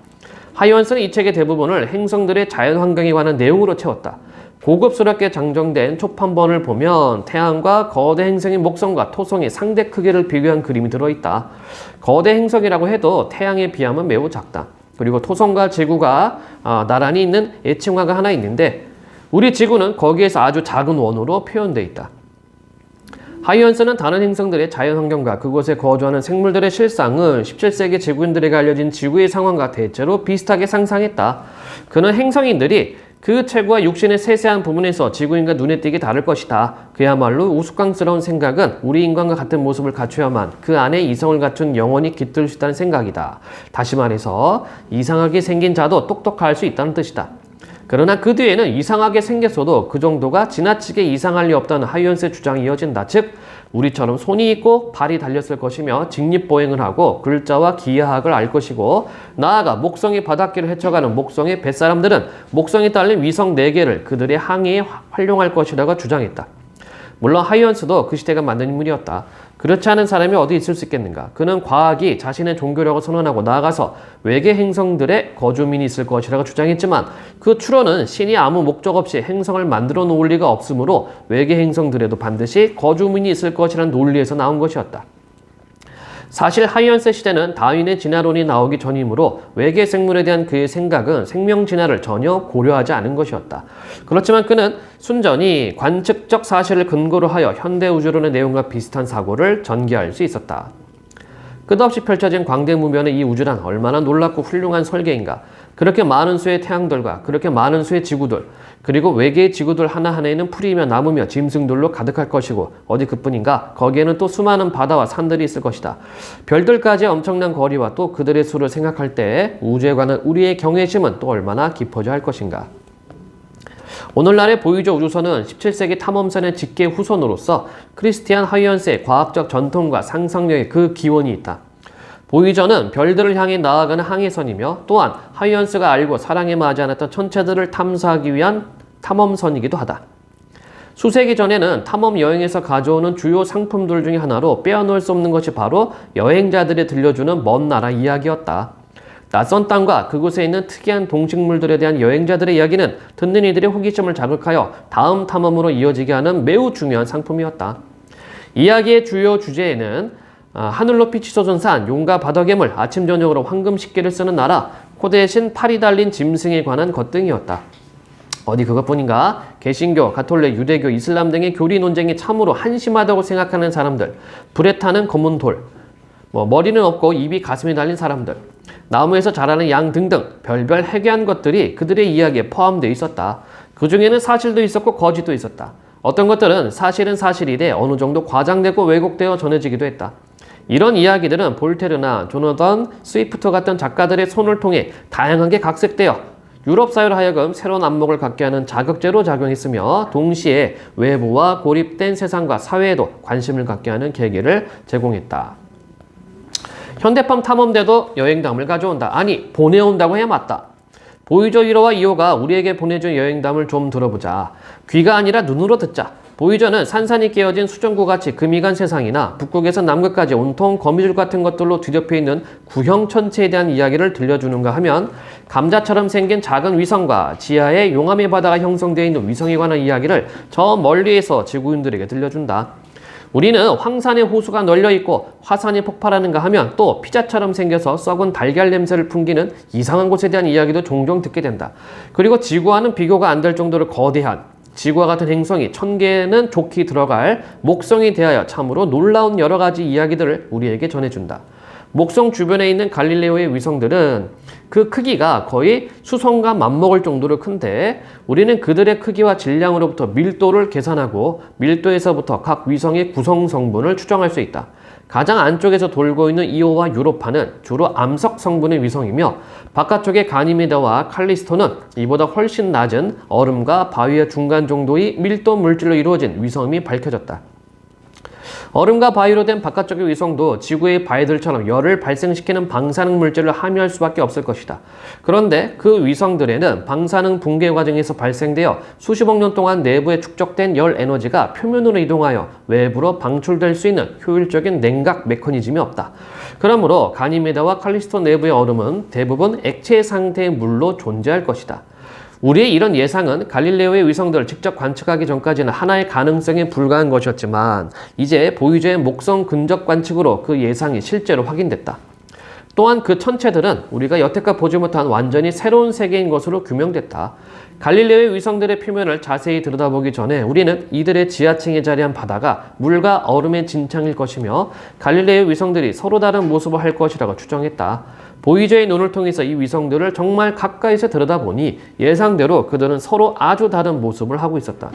[SPEAKER 1] 하이언스는 이 책의 대부분을 행성들의 자연환경에 관한 내용으로 채웠다. 고급스럽게 장정된 초판본을 보면 태양과 거대 행성인 목성과 토성의 상대 크기를 비교한 그림이 들어있다. 거대 행성이라고 해도 태양에 비하면 매우 작다. 그리고 토성과 지구가 나란히 있는 애칭화가 하나 있는데 우리 지구는 거기에서 아주 작은 원으로 표현되어 있다. 하이언스는 다른 행성들의 자연환경과 그곳에 거주하는 생물들의 실상을 17세기 지구인들에게 알려진 지구의 상황과 대체로 비슷하게 상상했다. 그는 행성인들이 그 체구와 육신의 세세한 부분에서 지구인과 눈에 띄게 다를 것이다. 그야말로 우스꽝스러운 생각은 우리 인간과 같은 모습을 갖춰야만 그 안에 이성을 갖춘 영혼이 깃들 수 있다는 생각이다. 다시 말해서 이상하게 생긴 자도 똑똑할 수 있다는 뜻이다. 그러나 그 뒤에는 이상하게 생겼어도 그 정도가 지나치게 이상할 리 없다는 하이언스의 주장이 이어진다. 즉 우리처럼 손이 있고 발이 달렸을 것이며 직립보행을 하고 글자와 기하학을 알 것이고 나아가 목성의 바닷길을 헤쳐가는 목성의 뱃사람들은 목성에 딸린 위성 4개를 그들의 항해에 활용할 것이라고 주장했다. 물론 하이언스도 그 시대가 만든 인물이었다. 그렇지 않은 사람이 어디 있을 수 있겠는가? 그는 과학이 자신의 종교라고 선언하고 나아가서 외계 행성들의 거주민이 있을 것이라고 주장했지만 그 추론은 신이 아무 목적 없이 행성을 만들어 놓을 리가 없으므로 외계 행성들에도 반드시 거주민이 있을 것이라는 논리에서 나온 것이었다. 사실 하이언스 시대는 다윈의 진화론이 나오기 전이므로 외계 생물에 대한 그의 생각은 생명 진화를 전혀 고려하지 않은 것이었다. 그렇지만 그는 순전히 관측적 사실을 근거로 하여 현대 우주론의 내용과 비슷한 사고를 전개할 수 있었다. 끝없이 펼쳐진 광대무변의 이 우주란 얼마나 놀랍고 훌륭한 설계인가. 그렇게 많은 수의 태양들과 그렇게 많은 수의 지구들 그리고 외계의 지구들 하나하나에는 풀이며 나무며 짐승들로 가득할 것이고 어디 그뿐인가 거기에는 또 수많은 바다와 산들이 있을 것이다. 별들까지의 엄청난 거리와 또 그들의 수를 생각할 때 우주에 관한 우리의 경외심은 또 얼마나 깊어져야 할 것인가. 오늘날의 보이저 우주선은 17세기 탐험선의 직계 후손으로서 크리스티안 하이언스의 과학적 전통과 상상력의 그 기원이 있다. 보이저는 별들을 향해 나아가는 항해선이며 또한 하이언스가 알고 사랑에 맞지 않았던 천체들을 탐사하기 위한 탐험선이기도 하다. 수세기 전에는 탐험 여행에서 가져오는 주요 상품들 중에 하나로 빼어놓을 수 없는 것이 바로 여행자들이 들려주는 먼 나라 이야기였다. 낯선 땅과 그곳에 있는 특이한 동식물들에 대한 여행자들의 이야기는 듣는 이들의 호기심을 자극하여 다음 탐험으로 이어지게 하는 매우 중요한 상품이었다. 이야기의 주요 주제에는 하늘 높이 치솟은 산, 용과 바다괴물, 아침 저녁으로 황금 식기를 쓰는 나라, 코 대신 팔이 달린 짐승에 관한 것 등이었다. 어디 그것뿐인가? 개신교, 가톨릭, 유대교, 이슬람 등의 교리 논쟁이 참으로 한심하다고 생각하는 사람들, 불에 타는 검은 돌, 머리는 없고 입이 가슴에 달린 사람들, 나무에서 자라는 양 등등 별별 해괴한 것들이 그들의 이야기에 포함되어 있었다. 그 중에는 사실도 있었고 거짓도 있었다. 어떤 것들은 사실은 사실이되 어느 정도 과장되고 왜곡되어 전해지기도 했다. 이런 이야기들은 볼테르나 조나단 스위프트 같은 작가들의 손을 통해 다양하게 각색되어 유럽 사회로 하여금 새로운 안목을 갖게 하는 자극제로 작용했으며 동시에 외부와 고립된 세상과 사회에도 관심을 갖게 하는 계기를 제공했다. 현대판 탐험대도 여행담을 가져온다. 아니, 보내온다고 해야 맞다. 보이저 1호와 2호가 우리에게 보내준 여행담을 좀 들어보자. 귀가 아니라 눈으로 듣자. 보이저는 산산이 깨어진 수정구같이 금이 간 세상이나 북극에서 남극까지 온통 거미줄 같은 것들로 뒤덮여 있는 구형 천체에 대한 이야기를 들려주는가 하면 감자처럼 생긴 작은 위성과 지하에 용암의 바다가 형성되어 있는 위성에 관한 이야기를 저 멀리에서 지구인들에게 들려준다. 우리는 황산에 호수가 널려있고 화산이 폭발하는가 하면 또 피자처럼 생겨서 썩은 달걀 냄새를 풍기는 이상한 곳에 대한 이야기도 종종 듣게 된다. 그리고 지구와는 비교가 안 될 정도로 거대한 지구와 같은 행성이 1000개는 좋게 들어갈 목성에 대하여 참으로 놀라운 여러 가지 이야기들을 우리에게 전해준다. 목성 주변에 있는 갈릴레오의 위성들은 그 크기가 거의 수성과 맞먹을 정도로 큰데 우리는 그들의 크기와 질량으로부터 밀도를 계산하고 밀도에서부터 각 위성의 구성 성분을 추정할 수 있다. 가장 안쪽에서 돌고 있는 이오와 유로파는 주로 암석 성분의 위성이며 바깥쪽의 가니메데와 칼리스토는 이보다 훨씬 낮은 얼음과 바위의 중간 정도의 밀도 물질로 이루어진 위성이 밝혀졌다. 얼음과 바위로 된 바깥쪽의 위성도 지구의 바위들처럼 열을 발생시키는 방사능 물질을 함유할 수밖에 없을 것이다. 그런데 그 위성들에는 방사능 붕괴 과정에서 발생되어 수십억 년 동안 내부에 축적된 열 에너지가 표면으로 이동하여 외부로 방출될 수 있는 효율적인 냉각 메커니즘이 없다. 그러므로 가니메데와 칼리스토 내부의 얼음은 대부분 액체 상태의 물로 존재할 것이다. 우리의 이런 예상은 갈릴레오의 위성들을 직접 관측하기 전까지는 하나의 가능성에 불과한 것이었지만 이제 보이저의 목성 근접 관측으로 그 예상이 실제로 확인됐다. 또한 그 천체들은 우리가 여태껏 보지 못한 완전히 새로운 세계인 것으로 규명됐다. 갈릴레오의 위성들의 표면을 자세히 들여다보기 전에 우리는 이들의 지하층에 자리한 바다가 물과 얼음의 진창일 것이며 갈릴레오의 위성들이 서로 다른 모습을 할 것이라고 추정했다. 보이저의 눈을 통해서 이 위성들을 정말 가까이서 들여다보니 예상대로 그들은 서로 아주 다른 모습을 하고 있었다.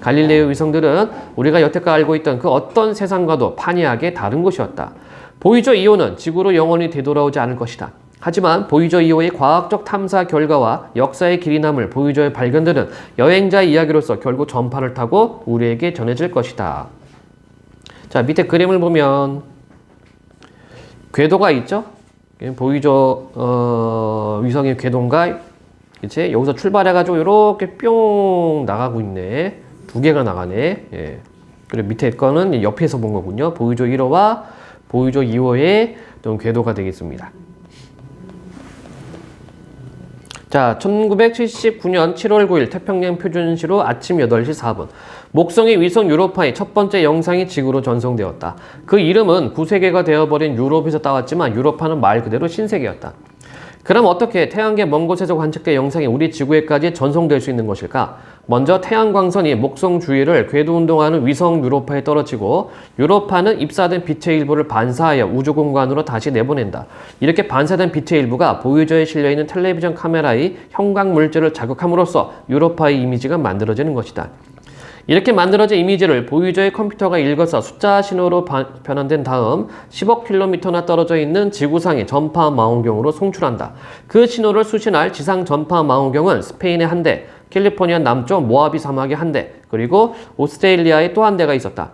[SPEAKER 1] 갈릴레오 위성들은 우리가 여태껏 알고 있던 그 어떤 세상과도 판이하게 다른 것이었다. 보이저 2호는 지구로 영원히 되돌아오지 않을 것이다. 하지만 보이저 2호의 과학적 탐사 결과와 역사의 길이 남을 보이저의 발견들은 여행자의 이야기로서 결국 전파를 타고 우리에게 전해질 것이다. 자, 밑에 그림을 보면 궤도가 있죠? 보이저 위성의 궤도가 이제 여기서 출발해가지고 이렇게 뿅 나가고 있네. 두 개가 나가네. 예. 그리고 밑에 거는 옆에서 본 거군요. 보이저 1호와 보이저 2호의 궤도가 되겠습니다. 자, 1979년 7월 9일 태평양 표준시로 아침 8시 4분 목성의 위성 유로파의 첫 번째 영상이 지구로 전송되었다. 그 이름은 구세계가 되어버린 유럽에서 따왔지만 유로파는 말 그대로 신세계였다. 그럼 어떻게 태양계 먼 곳에서 관측된 영상이 우리 지구에까지 전송될 수 있는 것일까? 먼저 태양광선이 목성 주위를 궤도 운동하는 위성 유로파에 떨어지고 유로파는 입사된 빛의 일부를 반사하여 우주 공간으로 다시 내보낸다. 이렇게 반사된 빛의 일부가 보이저에 실려있는 텔레비전 카메라의 형광 물질을 자극함으로써 유로파의 이미지가 만들어지는 것이다. 이렇게 만들어진 이미지를 보이저의 컴퓨터가 읽어서 숫자 신호로 변환된 다음 10억 킬로미터나 떨어져 있는 지구상의 전파 망원경으로 송출한다. 그 신호를 수신할 지상 전파 망원경은 스페인의 한 대, 캘리포니아 남쪽 모하비 사막의 한 대, 그리고 오스트레일리아의 또 한 대가 있었다.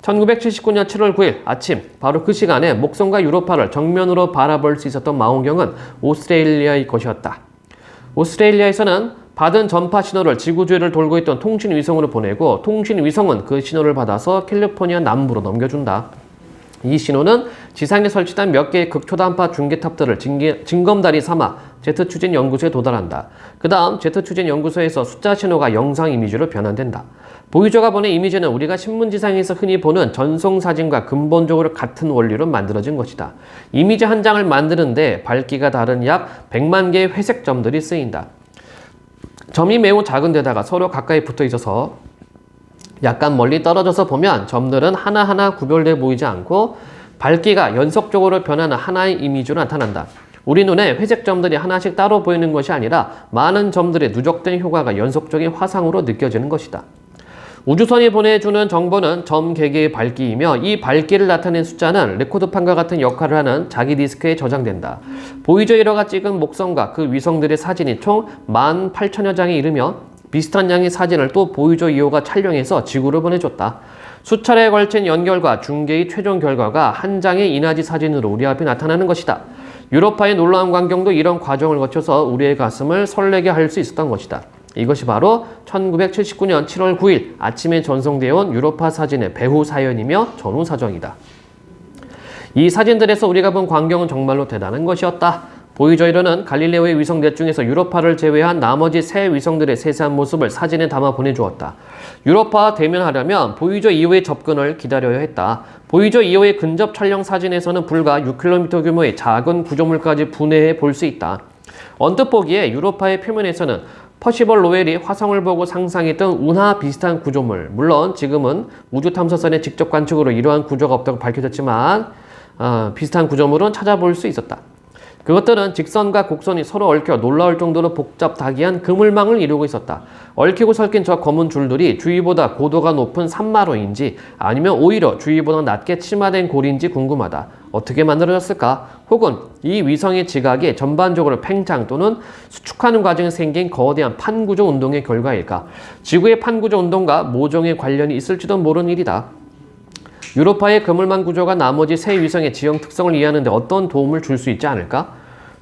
[SPEAKER 1] 1979년 7월 9일 아침, 바로 그 시간에 목성과 유로파를 정면으로 바라볼 수 있었던 망원경은 오스트레일리아의 것이었다. 오스트레일리아에서는 받은 전파 신호를 지구 주위를 돌고 있던 통신 위성으로 보내고 통신 위성은 그 신호를 받아서 캘리포니아 남부로 넘겨준다. 이 신호는 지상에 설치된 몇 개의 극초단파 중계탑들을 징검다리 삼아 제트 추진 연구소에 도달한다. 그 다음 제트 추진 연구소에서 숫자 신호가 영상 이미지로 변환된다. 보이저가 보낸 이미지는 우리가 신문지상에서 흔히 보는 전송사진과 근본적으로 같은 원리로 만들어진 것이다. 이미지 한 장을 만드는데 밝기가 다른 약 100만 개의 회색 점들이 쓰인다. 점이 매우 작은 데다가 서로 가까이 붙어 있어서 약간 멀리 떨어져서 보면 점들은 하나하나 구별돼 보이지 않고 밝기가 연속적으로 변하는 하나의 이미지로 나타난다. 우리 눈에 회색 점들이 하나씩 따로 보이는 것이 아니라 많은 점들의 누적된 효과가 연속적인 화상으로 느껴지는 것이다. 우주선이 보내주는 정보는 점 개개의 밝기이며 이 밝기를 나타낸 숫자는 레코드판과 같은 역할을 하는 자기 디스크에 저장된다. 보이저 1호가 찍은 목성과 그 위성들의 사진이 총 18,000여 장에 이르며 비슷한 양의 사진을 또 보이저 2호가 촬영해서 지구로 보내줬다. 수차례에 걸친 연결과 중계의 최종 결과가 한 장의 이나지 사진으로 우리 앞에 나타나는 것이다. 유로파의 놀라운 광경도 이런 과정을 거쳐서 우리의 가슴을 설레게 할 수 있었던 것이다. 이것이 바로 1979년 7월 9일 아침에 전송되어 온 유로파 사진의 배후 사연이며 전후 사정이다. 이 사진들에서 우리가 본 광경은 정말로 대단한 것이었다. 보이저 1호는 갈릴레오의 위성 넷 중에서 유로파를 제외한 나머지 세 위성들의 세세한 모습을 사진에 담아 보내주었다. 유로파와 대면하려면 보이저 2호의 접근을 기다려야 했다. 보이저 2호의 근접 촬영 사진에서는 불과 6km 규모의 작은 구조물까지 분해해 볼 수 있다. 언뜻 보기에 유로파의 표면에서는 퍼시벌 로웰이 화성을 보고 상상했던 운하 비슷한 구조물, 물론 지금은 우주 탐사선의 직접 관측으로 이러한 구조가 없다고 밝혀졌지만 비슷한 구조물은 찾아볼 수 있었다. 그것들은 직선과 곡선이 서로 얽혀 놀라울 정도로 복잡다기한 그물망을 이루고 있었다. 얽히고 설킨 저 검은 줄들이 주위보다 고도가 높은 산마루인지 아니면 오히려 주위보다 낮게 치마된 골인지 궁금하다. 어떻게 만들어졌을까? 혹은 이 위성의 지각이 전반적으로 팽창 또는 수축하는 과정에 생긴 거대한 판구조 운동의 결과일까? 지구의 판구조 운동과 모종의 관련이 있을지도 모르는 일이다. 유로파의 그물망 구조가 나머지 새 위성의 지형 특성을 이해하는 데 어떤 도움을 줄 수 있지 않을까?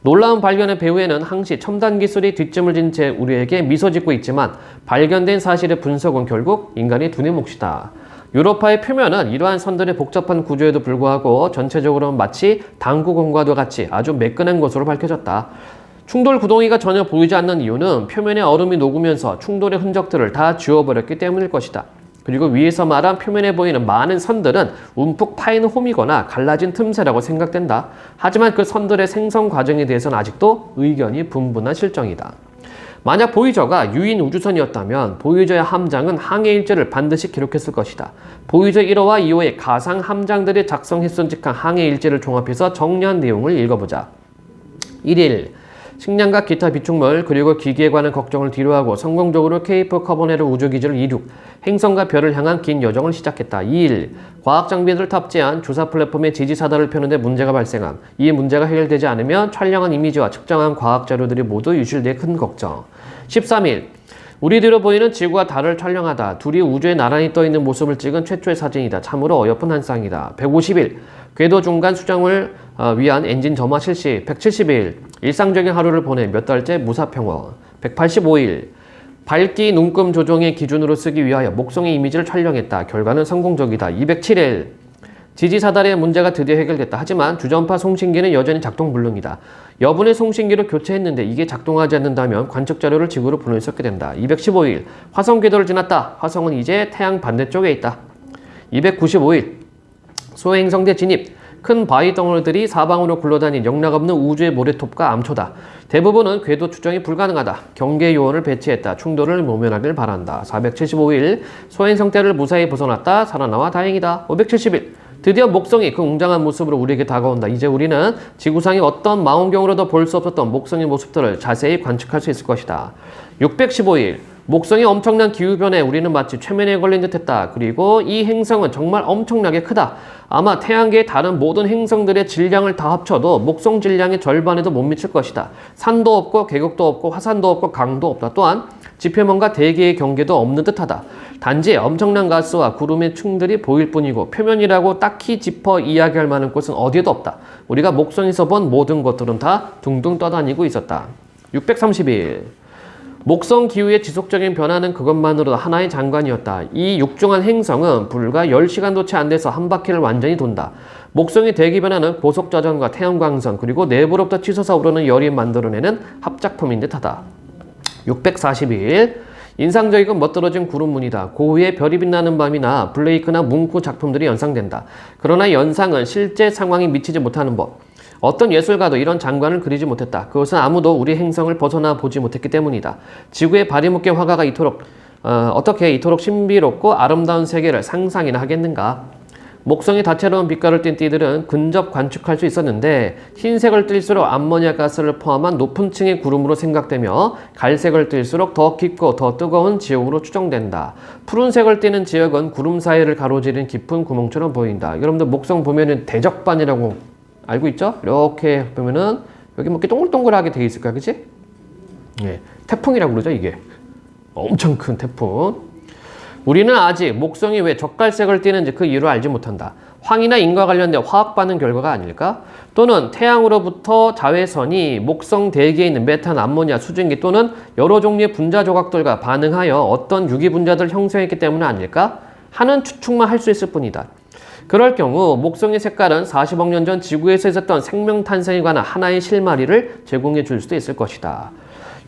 [SPEAKER 1] 놀라운 발견의 배후에는 항시 첨단 기술이 뒷짐을 진 채 우리에게 미소 짓고 있지만 발견된 사실의 분석은 결국 인간의 두뇌 몫이다. 유로파의 표면은 이러한 선들의 복잡한 구조에도 불구하고 전체적으로는 마치 당구공과도 같이 아주 매끈한 것으로 밝혀졌다. 충돌 구덩이가 전혀 보이지 않는 이유는 표면에 얼음이 녹으면서 충돌의 흔적들을 다 지워버렸기 때문일 것이다. 그리고 위에서 말한 표면에 보이는 많은 선들은 움푹 파인 홈이거나 갈라진 틈새라고 생각된다. 하지만 그 선들의 생성 과정에 대해서는 아직도 의견이 분분한 실정이다. 만약 보이저가 유인 우주선이었다면 보이저의 함장은 항해 일지를 반드시 기록했을 것이다. 보이저 1호와 2호의 가상 함장들이 작성했음직한 항해 일지를 종합해서 정리한 내용을 읽어보자. 1일 식량과 기타 비축물 그리고 기기에 관한 걱정을 뒤로하고 성공적으로 케이프 커버네르 우주기지를 이륙, 행성과 별을 향한 긴 여정을 시작했다. 2일 과학 장비들을 탑재한 주사 플랫폼에 지지사다를 펴는데 문제가 발생함. 이 문제가 해결되지 않으면 촬영한 이미지와 측정한 과학 자료들이 모두 유실돼 큰 걱정. 13일 우리들로 보이는 지구와 달을 촬영하다 둘이 우주에 나란히 떠있는 모습을 찍은 최초의 사진이다. 참으로 어여쁜 한 쌍이다. 150일 궤도 중간 수정을 위한 엔진 점화 실시. 170일 일상적인 하루를 보내 몇 달째 무사평원. 185일 밝기 눈금 조정의 기준으로 쓰기 위하여 목성의 이미지를 촬영했다. 결과는 성공적이다. 207일 지지사달의 문제가 드디어 해결됐다. 하지만 주전파 송신기는 여전히 작동 불능이다. 여분의 송신기로 교체했는데 이게 작동하지 않는다면 관측 자료를 지구로 보낼 수 없게 된다. 215일 화성 궤도를 지났다. 화성은 이제 태양 반대쪽에 있다. 295일 소행성대 진입. 큰 바위 덩어리들이 사방으로 굴러다닌 영락없는 우주의 모래톱과 암초다. 대부분은 궤도 추정이 불가능하다. 경계 요원을 배치했다. 충돌을 모면하길 바란다. 475일 소행성대를 무사히 벗어났다. 살아나와 다행이다. 570일 드디어 목성이 그 웅장한 모습으로 우리에게 다가온다. 이제 우리는 지구상의 어떤 망원경으로도 볼 수 없었던 목성의 모습들을 자세히 관측할 수 있을 것이다. 615일 목성의 엄청난 기후변화에 우리는 마치 최면에 걸린 듯했다. 그리고 이 행성은 정말 엄청나게 크다. 아마 태양계의 다른 모든 행성들의 질량을 다 합쳐도 목성 질량의 절반에도 못 미칠 것이다. 산도 없고 계곡도 없고 화산도 없고 강도 없다. 또한 지표면과 대기의 경계도 없는 듯하다. 단지 엄청난 가스와 구름의 층들이 보일 뿐이고 표면이라고 딱히 짚어 이야기할 만한 곳은 어디에도 없다. 우리가 목성에서 본 모든 것들은 다 둥둥 떠다니고 있었다. 630일 목성 기후의 지속적인 변화는 그것만으로도 하나의 장관이었다. 이 육중한 행성은 불과 10시간도 채 안 돼서 한 바퀴를 완전히 돈다. 목성의 대기 변화는 고속자전과 태양광선 그리고 내부로부터 치솟아 오르는 열이 만들어내는 합작품인 듯하다. 642일 인상적이고 멋들어진 구름무늬다. 고흐의 별이 빛나는 밤이나 블레이크나 뭉크 작품들이 연상된다. 그러나 연상은 실제 상황에 미치지 못하는 법. 어떤 예술가도 이런 장관을 그리지 못했다. 그것은 아무도 우리 행성을 벗어나 보지 못했기 때문이다. 지구의 발이 묶인 화가가 어떻게 이토록 신비롭고 아름다운 세계를 상상이나 하겠는가? 목성의 다채로운 빛깔을 띤 띠들은 근접 관측할 수 있었는데 흰색을 띨수록 암모니아 가스를 포함한 높은 층의 구름으로 생각되며 갈색을 띨수록 더 깊고 더 뜨거운 지역으로 추정된다. 푸른색을 띠는 지역은 구름 사이를 가로지른 깊은 구멍처럼 보인다. 여러분들 목성 보면은 대적반이라고 알고 있죠? 이렇게 보면은 여기 뭐 이렇게 동글동글하게 되어 있을 거야, 그치? 예, 태풍이라고 그러죠, 이게. 엄청 큰 태풍. 우리는 아직 목성이 왜 젓갈색을 띠는지 그 이유를 알지 못한다. 황이나 인과 관련된 화학 반응 결과가 아닐까? 또는 태양으로부터 자외선이 목성 대기에 있는 메탄, 암모니아, 수증기 또는 여러 종류의 분자 조각들과 반응하여 어떤 유기 분자들을 형성했기 때문은 아닐까? 하는 추측만 할 수 있을 뿐이다. 그럴 경우 목성의 색깔은 40억 년 전 지구에서 있었던 생명 탄생에 관한 하나의 실마리를 제공해 줄 수도 있을 것이다.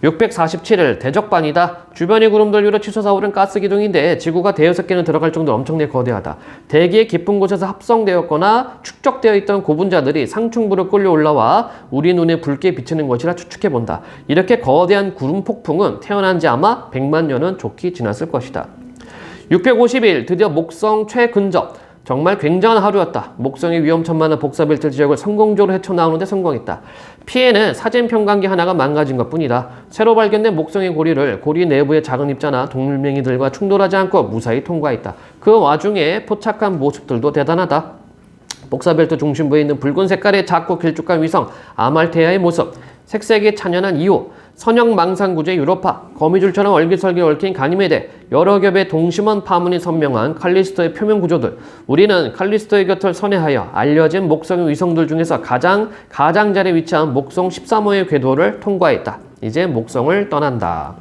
[SPEAKER 1] 647일 대적반이다. 주변의 구름들 위로 치솟아 오른 가스 기둥인데 지구가 대여섯 개는 들어갈 정도로 엄청나게 거대하다. 대기의 깊은 곳에서 합성되었거나 축적되어 있던 고분자들이 상층부로 끌려 올라와 우리 눈에 붉게 비치는 것이라 추측해본다. 이렇게 거대한 구름 폭풍은 태어난 지 아마 100만 년은 좋게 지났을 것이다. 650일 드디어 목성 최근접. 정말 굉장한 하루였다. 목성의 위험천만한 복사벨트 지역을 성공적으로 헤쳐나오는데 성공했다. 피해는 사진 평강기 하나가 망가진 것뿐이다. 새로 발견된 목성의 고리를 고리 내부의 작은 입자나 동물맹이들과 충돌하지 않고 무사히 통과했다. 그 와중에 포착한 모습들도 대단하다. 복사벨트 중심부에 있는 붉은 색깔의 작고 길쭉한 위성 아말테아의 모습, 색색이 찬연한 이오, 선형 망상구조의 유로파, 거미줄처럼 얼기설기 얽힌 가니메데, 여러 겹의 동심원 파문이 선명한 칼리스토의 표면 구조들. 우리는 칼리스토의 곁을 선회하여 알려진 목성의 위성들 중에서 가장자리에 위치한 목성 13호의 궤도를 통과했다. 이제 목성을 떠난다.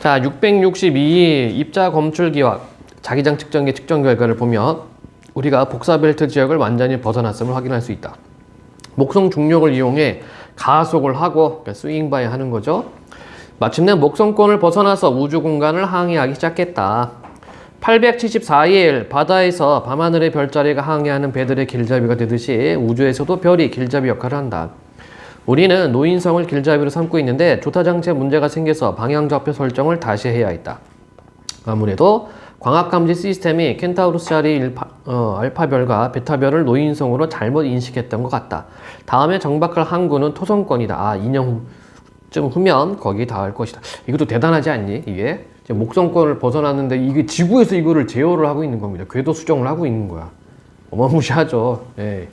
[SPEAKER 1] 자, 662일 입자 검출기와 자기장 측정기 측정 결과를 보면 우리가 복사벨트 지역을 완전히 벗어났음을 확인할 수 있다. 목성 중력을 이용해 가속을 하고 스윙바이 하는 거죠. 마침내 목성권을 벗어나서 우주 공간을 항해하기 시작했다. 874일 바다에서 밤하늘의 별자리가 항해하는 배들의 길잡이가 되듯이 우주에서도 별이 길잡이 역할을 한다. 우리는 노인성을 길잡이로 삼고 있는데 조타장치에 문제가 생겨서 방향좌표 설정을 다시 해야 했다. 아무래도 광학감지 시스템이 켄타우루스자리 알파별과 베타별을 노인성으로 잘못 인식했던 것 같다. 다음에 정박할 항구는 토성권이다. 2년쯤 후면 거기 닿을 것이다. 이것도 대단하지 않니? 이게 목성권을 벗어났는데 이게 지구에서 이거를 제어를 하고 있는 겁니다. 궤도 수정을 하고 있는 거야. 어마무시하죠. 예.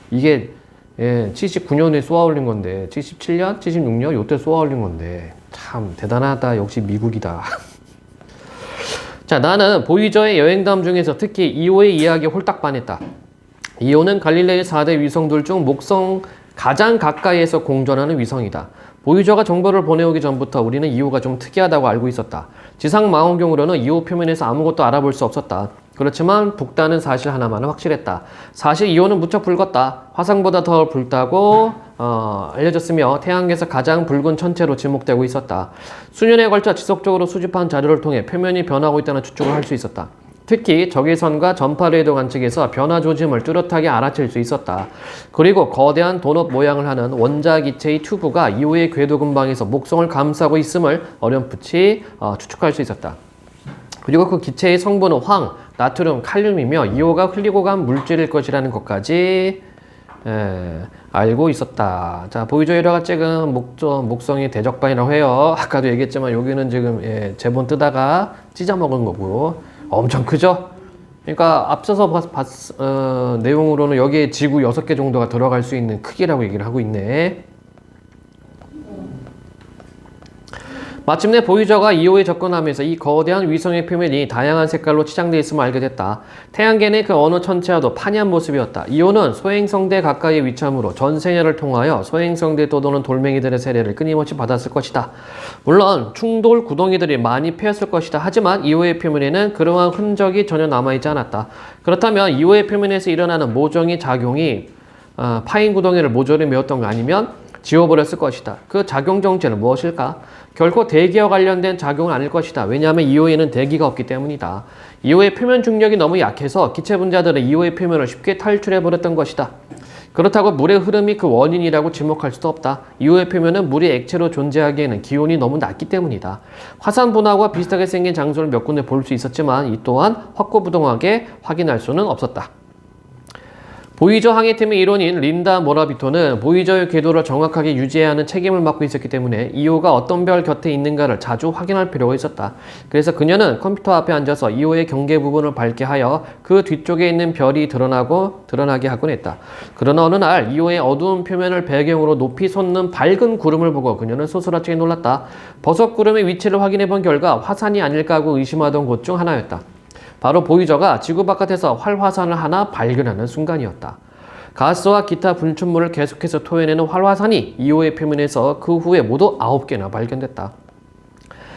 [SPEAKER 1] 이게 79년에 쏘아올린 건데 77년, 76년 요때 쏘아올린 건데 참 대단하다. 역시 미국이다. 자, 나는 보이저의 여행담 중에서 특히 이오의 이야기에 홀딱 반했다. 이오는 갈릴레의 4대 위성들 중 목성 가장 가까이에서 공전하는 위성이다. 보이저가 정보를 보내오기 전부터 우리는 이오가 좀 특이하다고 알고 있었다. 지상 망원경으로는 이오 표면에서 아무것도 알아볼 수 없었다. 그렇지만 붉다는 사실 하나만은 확실했다. 사실 이오는 무척 붉었다. 화성보다 더 붉다고 알려졌으며 태양계에서 가장 붉은 천체로 지목되고 있었다. 수년에 걸쳐 지속적으로 수집한 자료를 통해 표면이 변하고 있다는 추측을 할 수 있었다. 특히 적외선과 전파레이더 관측에서 변화 조짐을 뚜렷하게 알아챌 수 있었다. 그리고 거대한 도넛 모양을 하는 원자기체의 튜브가 이오의 궤도 근방에서 목성을 감싸고 있음을 어렴풋이 추측할 수 있었다. 그리고 그 기체의 성분은 황, 나트륨, 칼륨이며 이오가 흘리고 간 물질일 것이라는 것까지 알고 있었다. 자, 보이저 1화가 찍은 목성이 대적반이라고 해요. 아까도 얘기했지만 여기는 지금 제본 뜨다가 찢어먹은 거고 엄청 크죠? 그러니까 앞서서 내용으로는 여기에 지구 6개 정도가 들어갈 수 있는 크기라고 얘기를 하고 있네. 마침내 보이저가 이오에 접근하면서 이 거대한 위성의 표면이 다양한 색깔로 치장되어 있음을 알게 됐다. 태양계 내 그 어느 천체와도 판이한 모습이었다. 이오는 소행성대 가까이에 위치하므로 전 세계를 통하여 소행성대에 떠도는 돌멩이들의 세례를 끊임없이 받았을 것이다. 물론 충돌 구덩이들이 많이 패였을 것이다. 하지만 이오의 표면에는 그러한 흔적이 전혀 남아있지 않았다. 그렇다면 이오의 표면에서 일어나는 모종의 작용이 파인 구덩이를 모조리 메웠던 거 아니면 지워버렸을 것이다. 그 작용 정체는 무엇일까? 결코 대기와 관련된 작용은 아닐 것이다. 왜냐하면 이오에는 대기가 없기 때문이다. 이오의 표면 중력이 너무 약해서 기체 분자들은 이오의 표면을 쉽게 탈출해버렸던 것이다. 그렇다고 물의 흐름이 그 원인이라고 지목할 수도 없다. 이오의 표면은 물이 액체로 존재하기에는 기온이 너무 낮기 때문이다. 화산 분화구와 비슷하게 생긴 장소를 몇 군데 볼 수 있었지만 이 또한 확고부동하게 확인할 수는 없었다. 보이저 항해팀의 일원인 린다 모라비토는 보이저의 궤도를 정확하게 유지해야 하는 책임을 맡고 있었기 때문에 이오가 어떤 별 곁에 있는가를 자주 확인할 필요가 있었다. 그래서 그녀는 컴퓨터 앞에 앉아서 이오의 경계 부분을 밝게 하여 그 뒤쪽에 있는 별이 드러나게 하곤 했다. 그러나 어느 날 이오의 어두운 표면을 배경으로 높이 솟는 밝은 구름을 보고 그녀는 소스라치게 놀랐다. 버섯 구름의 위치를 확인해 본 결과 화산이 아닐까 하고 의심하던 곳 중 하나였다. 바로 보이저가 지구 바깥에서 활화산을 하나 발견하는 순간이었다. 가스와 기타 분출물을 계속해서 토해내는 활화산이 이오의 표면에서 그 후에 모두 9개나 발견됐다.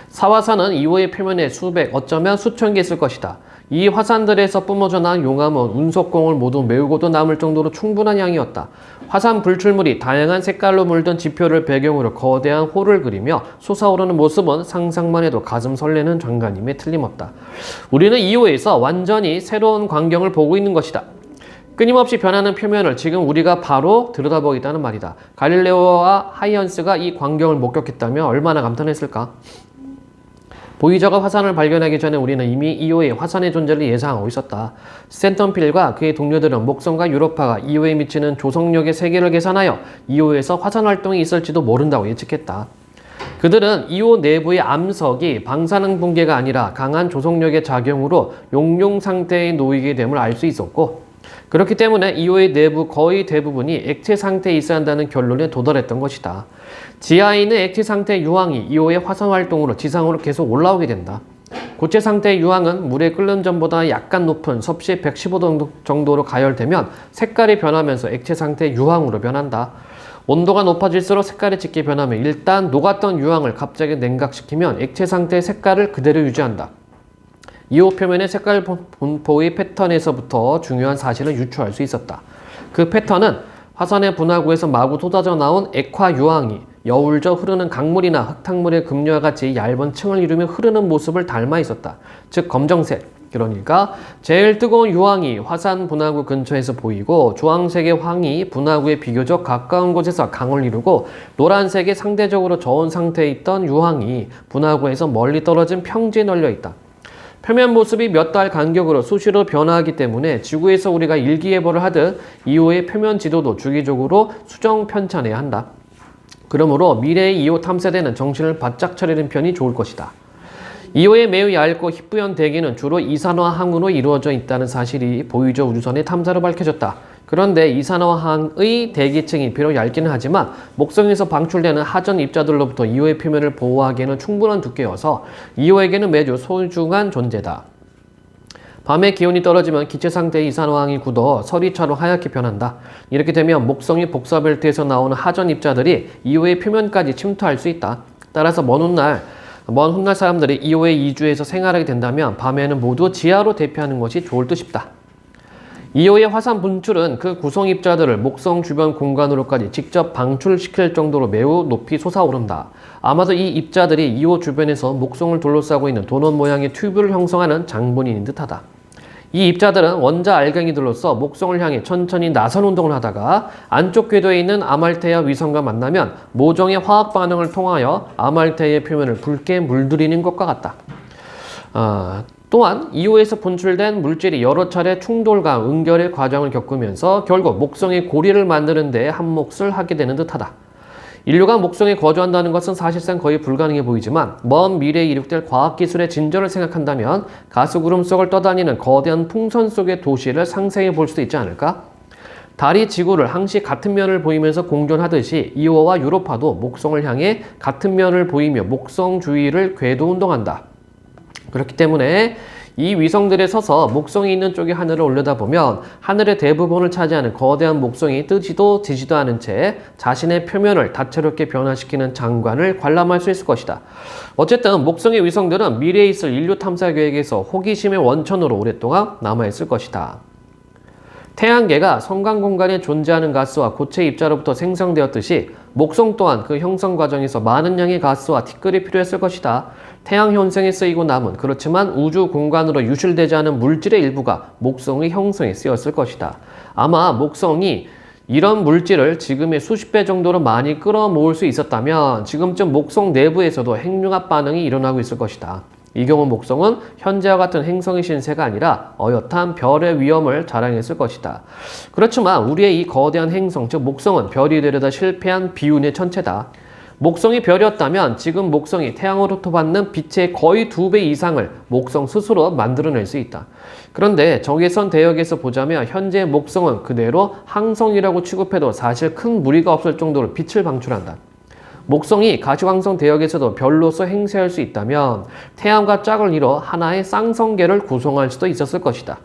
[SPEAKER 1] 사화산은 이호의 표면에 수백, 어쩌면 수천 개 있을 것이다. 이 화산들에서 뿜어져 나온 용암은 운석공을 모두 메우고도 남을 정도로 충분한 양이었다. 화산 불출물이 다양한 색깔로 물든 지표를 배경으로 거대한 호를 그리며 솟아오르는 모습은 상상만 해도 가슴 설레는 장관임에 틀림없다. 우리는 이호에서 완전히 새로운 광경을 보고 있는 것이다. 끊임없이 변하는 표면을 지금 우리가 바로 들여다보고 있다는 말이다. 갈릴레오와 하이언스가 이 광경을 목격했다면 얼마나 감탄했을까? 보이저가 화산을 발견하기 전에 우리는 이미 이호의 화산의 존재를 예상하고 있었다. 스탠턴필과 그의 동료들은 목성과 유로파가 이호에 미치는 조성력의 세계를 계산하여 이호에서 화산 활동이 있을지도 모른다고 예측했다. 그들은 이호 내부의 암석이 방사능 붕괴가 아니라 강한 조성력의 작용으로 용융 상태에 놓이게 됨을 알 수 있었고, 그렇기 때문에 이호의 내부 거의 대부분이 액체 상태에 있어야 한다는 결론에 도달했던 것이다. 지하에 있는 액체 상태의 유황이 이호의 화산 활동으로 지상으로 계속 올라오게 된다. 고체 상태의 유황은 물에 끓는 전보다 약간 높은 섭씨 115도 정도로 가열되면 색깔이 변하면서 액체 상태의 유황으로 변한다. 온도가 높아질수록 색깔이 짙게 변하며 일단 녹았던 유황을 갑자기 냉각시키면 액체 상태의 색깔을 그대로 유지한다. 이호 표면의 색깔 분포의 패턴에서부터 중요한 사실을 유추할 수 있었다. 그 패턴은 화산의 분화구에서 마구 쏟아져 나온 액화 유황이 여울져 흐르는 강물이나 흙탕물의 급류와 같이 얇은 층을 이루며 흐르는 모습을 닮아 있었다. 즉 검정색, 그러니까 제일 뜨거운 유황이 화산 분화구 근처에서 보이고, 주황색의 황이 분화구에 비교적 가까운 곳에서 강을 이루고, 노란색의 상대적으로 저온 상태에 있던 유황이 분화구에서 멀리 떨어진 평지에 널려 있다. 표면 모습이 몇 달 간격으로 수시로 변화하기 때문에 지구에서 우리가 일기예보를 하듯 이호의 표면 지도도 주기적으로 수정 편찬해야 한다. 그러므로 미래의 이호 탐사대는 정신을 바짝 차리는 편이 좋을 것이다. 이호의 매우 얇고 희뿌연 대기는 주로 이산화황으로 이루어져 있다는 사실이 보이저 우주선의 탐사로 밝혀졌다. 그런데 이산화황의 대기층이 비록 얇기는 하지만 목성에서 방출되는 하전 입자들로부터 이호의 표면을 보호하기에는 충분한 두께여서 이호에게는 매주 소중한 존재다. 밤에 기온이 떨어지면 기체 상태의 이산화황이 굳어 서리처럼 하얗게 변한다. 이렇게 되면 목성의 복사벨트에서 나오는 하전 입자들이 이호의 표면까지 침투할 수 있다. 따라서 먼 훗날 사람들이 이호에 이주해서 생활하게 된다면 밤에는 모두 지하로 대피하는 것이 좋을 듯 싶다. 이호의 화산 분출은 그 구성 입자들을 목성 주변 공간으로까지 직접 방출시킬 정도로 매우 높이 솟아오른다. 아마도 이 입자들이 이호 주변에서 목성을 둘러싸고 있는 도넛 모양의 튜브를 형성하는 장본인인 듯하다. 이 입자들은 원자 알갱이들로서 목성을 향해 천천히 나선 운동을 하다가 안쪽 궤도에 있는 아말테아 위성과 만나면 모종의 화학 반응을 통하여 아말테아의 표면을 붉게 물들이는 것과 같다. 또한 이호에서 분출된 물질이 여러 차례 충돌과 응결의 과정을 겪으면서 결국 목성의 고리를 만드는 데 한몫을 하게 되는 듯하다. 인류가 목성에 거주한다는 것은 사실상 거의 불가능해 보이지만 먼 미래에 이룩될 과학기술의 진전을 생각한다면 가스구름 속을 떠다니는 거대한 풍선 속의 도시를 상상해 볼 수도 있지 않을까? 달이 지구를 항시 같은 면을 보이면서 공존하듯이 이호와 유로파도 목성을 향해 같은 면을 보이며 목성 주위를 궤도 운동한다. 그렇기 때문에 이 위성들에 서서 목성이 있는 쪽의 하늘을 올려다보면 하늘의 대부분을 차지하는 거대한 목성이 뜨지도 지지도 않은 채 자신의 표면을 다채롭게 변화시키는 장관을 관람할 수 있을 것이다. 어쨌든 목성의 위성들은 미래에 있을 인류 탐사 계획에서 호기심의 원천으로 오랫동안 남아있을 것이다. 태양계가 성간 공간에 존재하는 가스와 고체 입자로부터 생성되었듯이 목성 또한 그 형성 과정에서 많은 양의 가스와 티끌이 필요했을 것이다. 태양 현생에 쓰이고 남은 그렇지만 우주 공간으로 유실되지 않은 물질의 일부가 목성의 형성에 쓰였을 것이다. 아마 목성이 이런 물질을 지금의 수십 배 정도로 많이 끌어모을 수 있었다면 지금쯤 목성 내부에서도 핵융합 반응이 일어나고 있을 것이다. 이 경우 목성은 현재와 같은 행성의 신세가 아니라 어엿한 별의 위험을 자랑했을 것이다. 그렇지만 우리의 이 거대한 행성, 즉 목성은 별이 되려다 실패한 비운의 천체다. 목성이 별이었다면 지금 목성이 태양으로부터 받는 빛의 거의 2배 이상을 목성 스스로 만들어낼 수 있다. 그런데 적외선 대역에서 보자면 현재 목성은 그대로 항성이라고 취급해도 사실 큰 무리가 없을 정도로 빛을 방출한다. 목성이 가시광선 대역에서도 별로서 행세할 수 있다면 태양과 짝을 이뤄 하나의 쌍성계를 구성할 수도 있었을 것이다.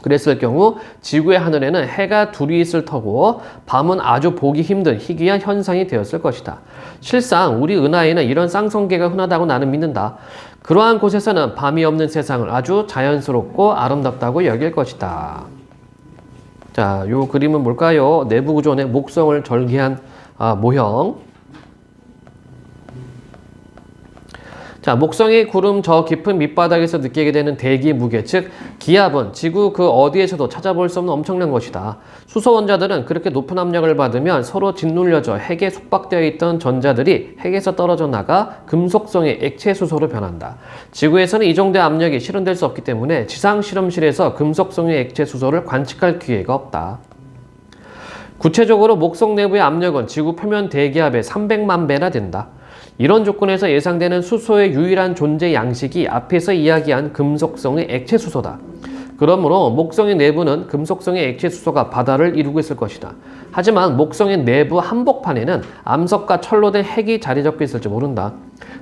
[SPEAKER 1] 그랬을 경우 지구의 하늘에는 해가 둘이 있을 터고 밤은 아주 보기 힘든 희귀한 현상이 되었을 것이다. 실상 우리 은하에는 이런 쌍성계가 흔하다고 나는 믿는다. 그러한 곳에서는 밤이 없는 세상을 아주 자연스럽고 아름답다고 여길 것이다. 자, 요 그림은 뭘까요? 내부 구조의 목성을 절개한 모형. 자, 목성의 구름 저 깊은 밑바닥에서 느끼게 되는 대기 무게, 즉 기압은 지구 그 어디에서도 찾아볼 수 없는 엄청난 것이다. 수소 원자들은 그렇게 높은 압력을 받으면 서로 짓눌려져 핵에 속박되어 있던 전자들이 핵에서 떨어져 나가 금속성의 액체 수소로 변한다. 지구에서는 이 정도의 압력이 실현될 수 없기 때문에 지상 실험실에서 금속성의 액체 수소를 관측할 기회가 없다. 구체적으로 목성 내부의 압력은 지구 표면 대기압의 300만 배나 된다. 이런 조건에서 예상되는 수소의 유일한 존재 양식이 앞에서 이야기한 금속성의 액체 수소다. 그러므로 목성의 내부는 금속성의 액체 수소가 바다를 이루고 있을 것이다. 하지만 목성의 내부 한복판에는 암석과 철로 된 핵이 자리 잡고 있을지 모른다.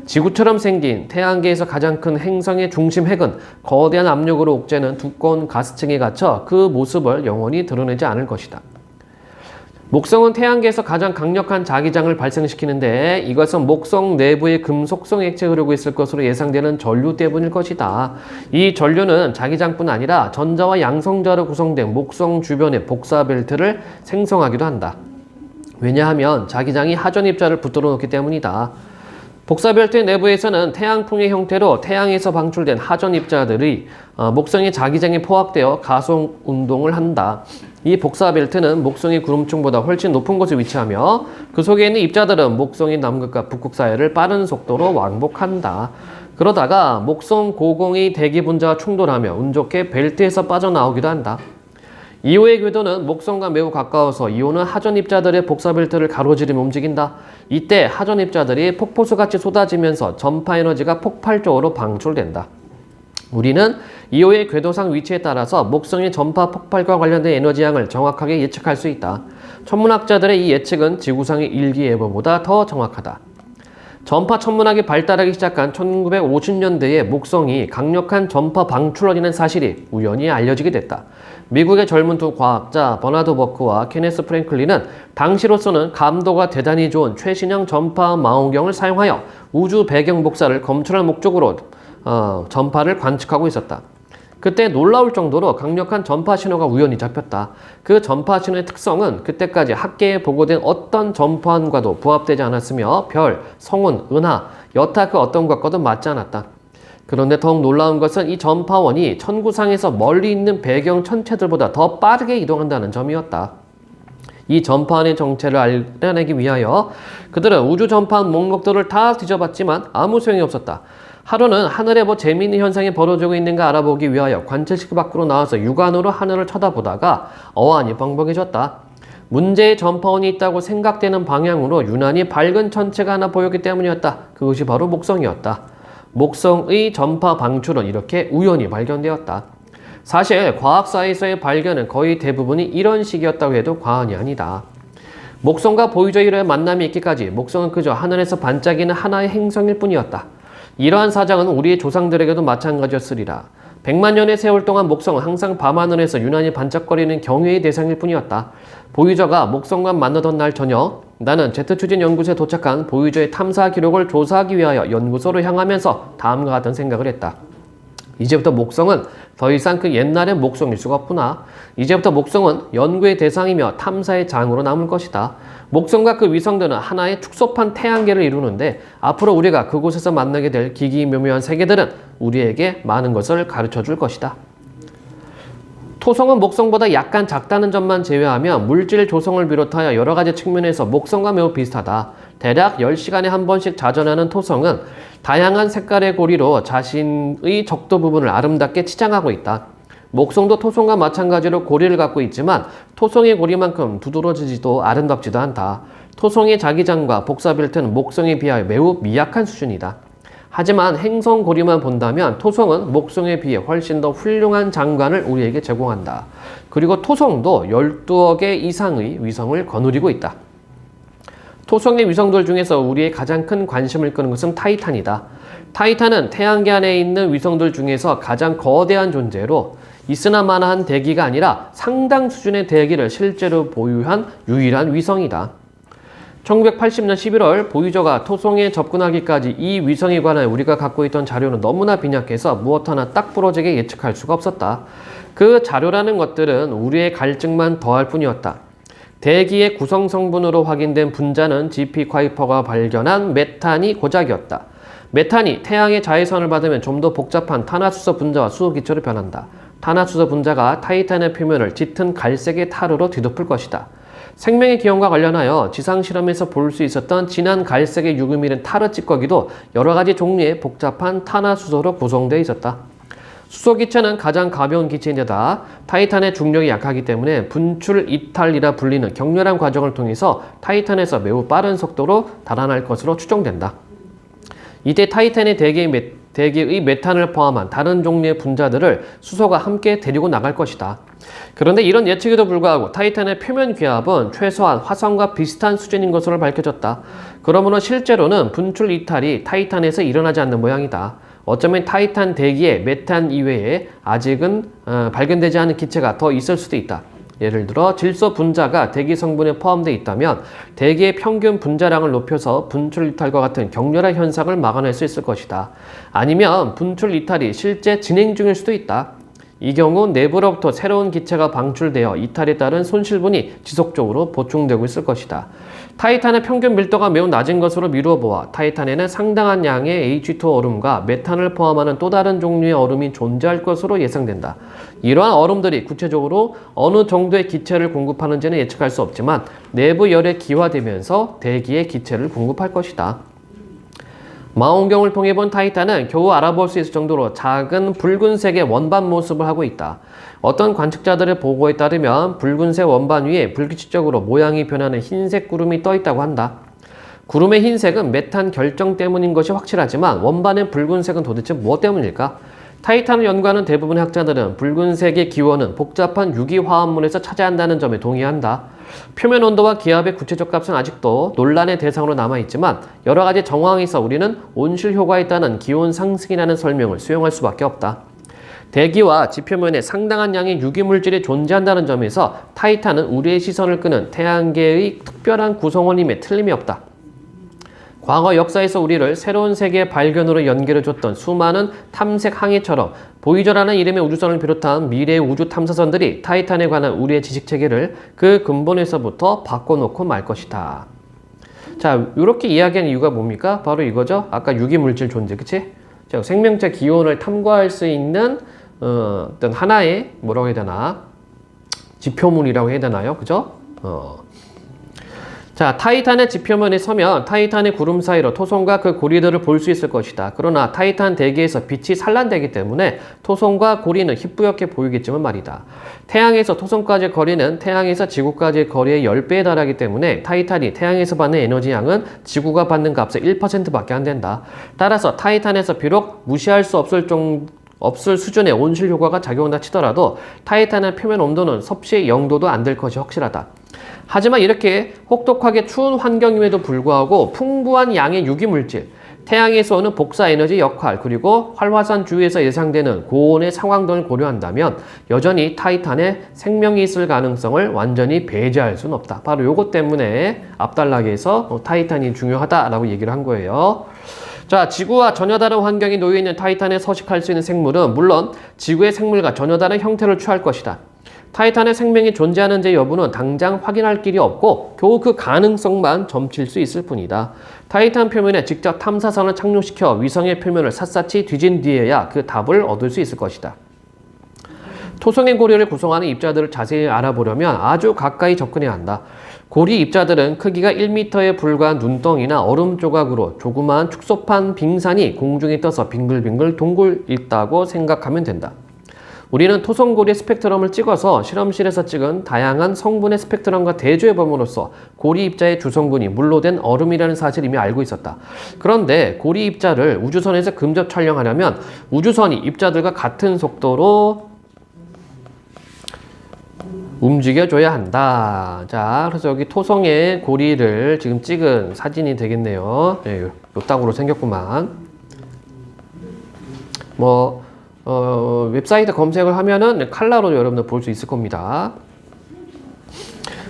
[SPEAKER 1] 지구처럼 생긴 태양계에서 가장 큰 행성의 중심 핵은 거대한 압력으로 옥죄는 두꺼운 가스층에 갇혀 그 모습을 영원히 드러내지 않을 것이다. 목성은 태양계에서 가장 강력한 자기장을 발생시키는데 이것은 목성 내부의 금속성 액체가 흐르고 있을 것으로 예상되는 전류 때문일 것이다. 이 전류는 자기장뿐 아니라 전자와 양성자로 구성된 목성 주변의 복사벨트를 생성하기도 한다. 왜냐하면 자기장이 하전 입자를 붙들어 놓기 때문이다. 복사벨트의 내부에서는 태양풍의 형태로 태양에서 방출된 하전 입자들이 목성의 자기장에 포함되어 가속 운동을 한다. 이 복사벨트는 목성의 구름층보다 훨씬 높은 곳에 위치하며 그 속에 있는 입자들은 목성의 남극과 북극 사이를 빠른 속도로 왕복한다. 그러다가 목성 고공의 대기 분자와 충돌하며 운 좋게 벨트에서 빠져나오기도 한다. 이오의 궤도는 목성과 매우 가까워서 이오는 하전 입자들의 복사벨트를 가로지르며 움직인다. 이때 하전 입자들이 폭포수같이 쏟아지면서 전파 에너지가 폭발적으로 방출된다. 우리는 이오의 궤도상 위치에 따라서 목성의 전파 폭발과 관련된 에너지 양을 정확하게 예측할 수 있다. 천문학자들의 이 예측은 지구상의 일기예보보다 더 정확하다. 전파 천문학이 발달하기 시작한 1950년대에 목성이 강력한 전파 방출원이라는 사실이 우연히 알려지게 됐다. 미국의 젊은 두 과학자 버나드 버크와 케네스 프랭클린은 당시로서는 감도가 대단히 좋은 최신형 전파 망원경을 사용하여 우주 배경 복사를 검출할 목적으로 전파를 관측하고 있었다. 그때 놀라울 정도로 강력한 전파 신호가 우연히 잡혔다. 그 전파 신호의 특성은 그때까지 학계에 보고된 어떤 전파원과도 부합되지 않았으며 별, 성운, 은하, 여타 그 어떤 것과도 맞지 않았다. 그런데 더욱 놀라운 것은 이 전파원이 천구상에서 멀리 있는 배경 천체들보다 더 빠르게 이동한다는 점이었다. 이 전파원의 정체를 알아내기 위하여 그들은 우주 전파원 목록들을 다 뒤져봤지만 아무 소용이 없었다. 하루는 하늘에 뭐 재미있는 현상이 벌어지고 있는가 알아보기 위하여 관측식 밖으로 나와서 육안으로 하늘을 쳐다보다가 어안이 벙벙해졌다. 문제의 전파원이 있다고 생각되는 방향으로 유난히 밝은 천체가 하나 보였기 때문이었다. 그것이 바로 목성이었다. 목성의 전파 방출은 이렇게 우연히 발견되었다. 사실 과학사에서의 발견은 거의 대부분이 이런 식이었다고 해도 과언이 아니다. 목성과 보이저이로의 만남이 있기까지 목성은 그저 하늘에서 반짝이는 하나의 행성일 뿐이었다. 이러한 사정은 우리의 조상들에게도 마찬가지였으리라. 100만 년의 세월 동안 목성은 항상 밤하늘에서 유난히 반짝거리는 경외의 대상일 뿐이었다. 보이저가 목성과 만나던 날 저녁, 나는 제트 추진 연구소에 도착한 보이저의 탐사 기록을 조사하기 위하여 연구소로 향하면서 다음과 같은 생각을 했다. 이제부터 목성은 더 이상 그 옛날의 목성일 수가 없구나. 이제부터 목성은 연구의 대상이며 탐사의 장으로 남을 것이다. 목성과 그 위성들은 하나의 축소판 태양계를 이루는데 앞으로 우리가 그곳에서 만나게 될 기기묘묘한 세계들은 우리에게 많은 것을 가르쳐 줄 것이다. 토성은 목성보다 약간 작다는 점만 제외하면 물질 조성을 비롯하여 여러 가지 측면에서 목성과 매우 비슷하다. 대략 10시간에 한 번씩 자전하는 토성은 다양한 색깔의 고리로 자신의 적도 부분을 아름답게 치장하고 있다. 목성도 토성과 마찬가지로 고리를 갖고 있지만 토성의 고리만큼 두드러지지도 아름답지도 않다. 토성의 자기장과 복사벨트는 목성에 비하여 매우 미약한 수준이다. 하지만 행성 고리만 본다면 토성은 목성에 비해 훨씬 더 훌륭한 장관을 우리에게 제공한다. 그리고 토성도 12억 개 이상의 위성을 거느리고 있다. 토성의 위성들 중에서 우리의 가장 큰 관심을 끄는 것은 타이탄이다. 타이탄은 태양계 안에 있는 위성들 중에서 가장 거대한 존재로 있으나마나한 대기가 아니라 상당 수준의 대기를 실제로 보유한 유일한 위성이다. 1980년 11월 보이저가 토성에 접근하기까지 이 위성에 관한 우리가 갖고 있던 자료는 너무나 빈약해서 무엇 하나 딱 부러지게 예측할 수가 없었다. 그 자료라는 것들은 우리의 갈증만 더할 뿐이었다. 대기의 구성 성분으로 확인된 분자는 G.P. 콰이퍼가 발견한 메탄이 고작이었다. 메탄이 태양의 자외선을 받으면 좀 더 복잡한 탄화수소 분자와 수소 기체로 변한다. 탄화수소 분자가 타이탄의 표면을 짙은 갈색의 타르로 뒤덮을 것이다. 생명의 기원과 관련하여 지상 실험에서 볼 수 있었던 진한 갈색의 유금이른 타르 찌꺼기도 여러 가지 종류의 복잡한 탄화수소로 구성되어 있었다. 수소 기체는 가장 가벼운 기체인데다 타이탄의 중력이 약하기 때문에 분출 이탈이라 불리는 격렬한 과정을 통해서 타이탄에서 매우 빠른 속도로 달아날 것으로 추정된다. 이때 타이탄의 대기의 메탄을 포함한 다른 종류의 분자들을 수소가 함께 데리고 나갈 것이다. 그런데 이런 예측에도 불구하고 타이탄의 표면 기압은 최소한 화성과 비슷한 수준인 것으로 밝혀졌다. 그러므로 실제로는 분출 이탈이 타이탄에서 일어나지 않는 모양이다. 어쩌면 타이탄 대기에 메탄 이외에 아직은 발견되지 않은 기체가 더 있을 수도 있다. 예를 들어 질소 분자가 대기 성분에 포함되어 있다면 대기의 평균 분자량을 높여서 분출 이탈과 같은 격렬한 현상을 막아낼 수 있을 것이다. 아니면 분출 이탈이 실제 진행 중일 수도 있다. 이 경우 내부로부터 새로운 기체가 방출되어 이탈에 따른 손실분이 지속적으로 보충되고 있을 것이다. 타이탄의 평균 밀도가 매우 낮은 것으로 미루어 보아 타이탄에는 상당한 양의 H2O 얼음과 메탄을 포함하는 또 다른 종류의 얼음이 존재할 것으로 예상된다. 이러한 얼음들이 구체적으로 어느 정도의 기체를 공급하는지는 예측할 수 없지만 내부 열에 기화되면서 대기의 기체를 공급할 것이다. 망원경을 통해 본 타이탄은 겨우 알아볼 수 있을 정도로 작은 붉은색의 원반 모습을 하고 있다. 어떤 관측자들의 보고에 따르면 붉은색 원반 위에 불규칙적으로 모양이 변하는 흰색 구름이 떠 있다고 한다. 구름의 흰색은 메탄 결정 때문인 것이 확실하지만 원반의 붉은색은 도대체 무엇 때문일까? 타이탄을 연구하는 대부분의 학자들은 붉은색의 기원은 복잡한 유기화합물에서 차지한다는 점에 동의한다. 표면 온도와 기압의 구체적 값은 아직도 논란의 대상으로 남아있지만 여러 가지 정황에서 우리는 온실 효과에 따른 기온 상승이라는 설명을 수용할 수밖에 없다. 대기와 지표면에 상당한 양의 유기물질이 존재한다는 점에서 타이탄은 우리의 시선을 끄는 태양계의 특별한 구성원임에 틀림이 없다. 과거 역사에서 우리를 새로운 세계의 발견으로 연결해줬던 수많은 탐색 항해처럼 보이저라는 이름의 우주선을 비롯한 미래의 우주 탐사선들이 타이탄에 관한 우리의 지식체계를 그 근본에서부터 바꿔놓고 말 것이다. 자, 이렇게 이야기하는 이유가 뭡니까? 바로 이거죠. 아까 유기물질 존재, 그치? 자, 생명체 기원을 탐구할 수 있는 어떤 하나의 뭐라고 해야 되나? 지표물이라고 해야 되나요? 그죠? 자, 타이탄의 지표면에 서면 타이탄의 구름 사이로 토성과 그 고리들을 볼 수 있을 것이다. 그러나 타이탄 대기에서 빛이 산란되기 때문에 토성과 고리는 희뿌옇게 보이겠지만 말이다. 태양에서 토성까지의 거리는 태양에서 지구까지의 거리의 10배에 달하기 때문에 타이탄이 태양에서 받는 에너지 양은 지구가 받는 값의 1%밖에 안 된다. 따라서 타이탄에서 비록 무시할 수 없을 수준의 온실 효과가 작용한다 치더라도 타이탄의 표면 온도는 섭씨 0도도 안 될 것이 확실하다. 하지만 이렇게 혹독하게 추운 환경임에도 불구하고 풍부한 양의 유기물질, 태양에서 오는 복사 에너지 역할, 그리고 활화산 주위에서 예상되는 고온의 상황 등을 고려한다면 여전히 타이탄에 생명이 있을 가능성을 완전히 배제할 수는 없다. 바로 이것 때문에 앞달락에서 타이탄이 중요하다라고 얘기를 한 거예요. 자, 지구와 전혀 다른 환경에 놓여있는 타이탄에 서식할 수 있는 생물은 물론 지구의 생물과 전혀 다른 형태를 취할 것이다. 타이탄의 생명이 존재하는지 여부는 당장 확인할 길이 없고 겨우 그 가능성만 점칠 수 있을 뿐이다. 타이탄 표면에 직접 탐사선을 착륙시켜 위성의 표면을 샅샅이 뒤진 뒤에야 그 답을 얻을 수 있을 것이다. 토성의 고리를 구성하는 입자들을 자세히 알아보려면 아주 가까이 접근해야 한다. 고리 입자들은 크기가 1m에 불과한 눈덩이나 얼음 조각으로 조그마한 축소판 빙산이 공중에 떠서 빙글빙글 동굴 있다고 생각하면 된다. 우리는 토성고리의 스펙트럼을 찍어서 실험실에서 찍은 다양한 성분의 스펙트럼과 대조해봄으로써 고리 입자의 주성분이 물로 된 얼음이라는 사실을 이미 알고 있었다. 그런데 고리 입자를 우주선에서 근접 촬영하려면 우주선이 입자들과 같은 속도로 움직여줘야 한다. 자, 그래서 여기 토성의 고리를 지금 찍은 사진이 되겠네요. 네, 요 딱으로 생겼구만. 웹사이트 검색을 하면은 칼라로 여러분들 볼 수 있을 겁니다.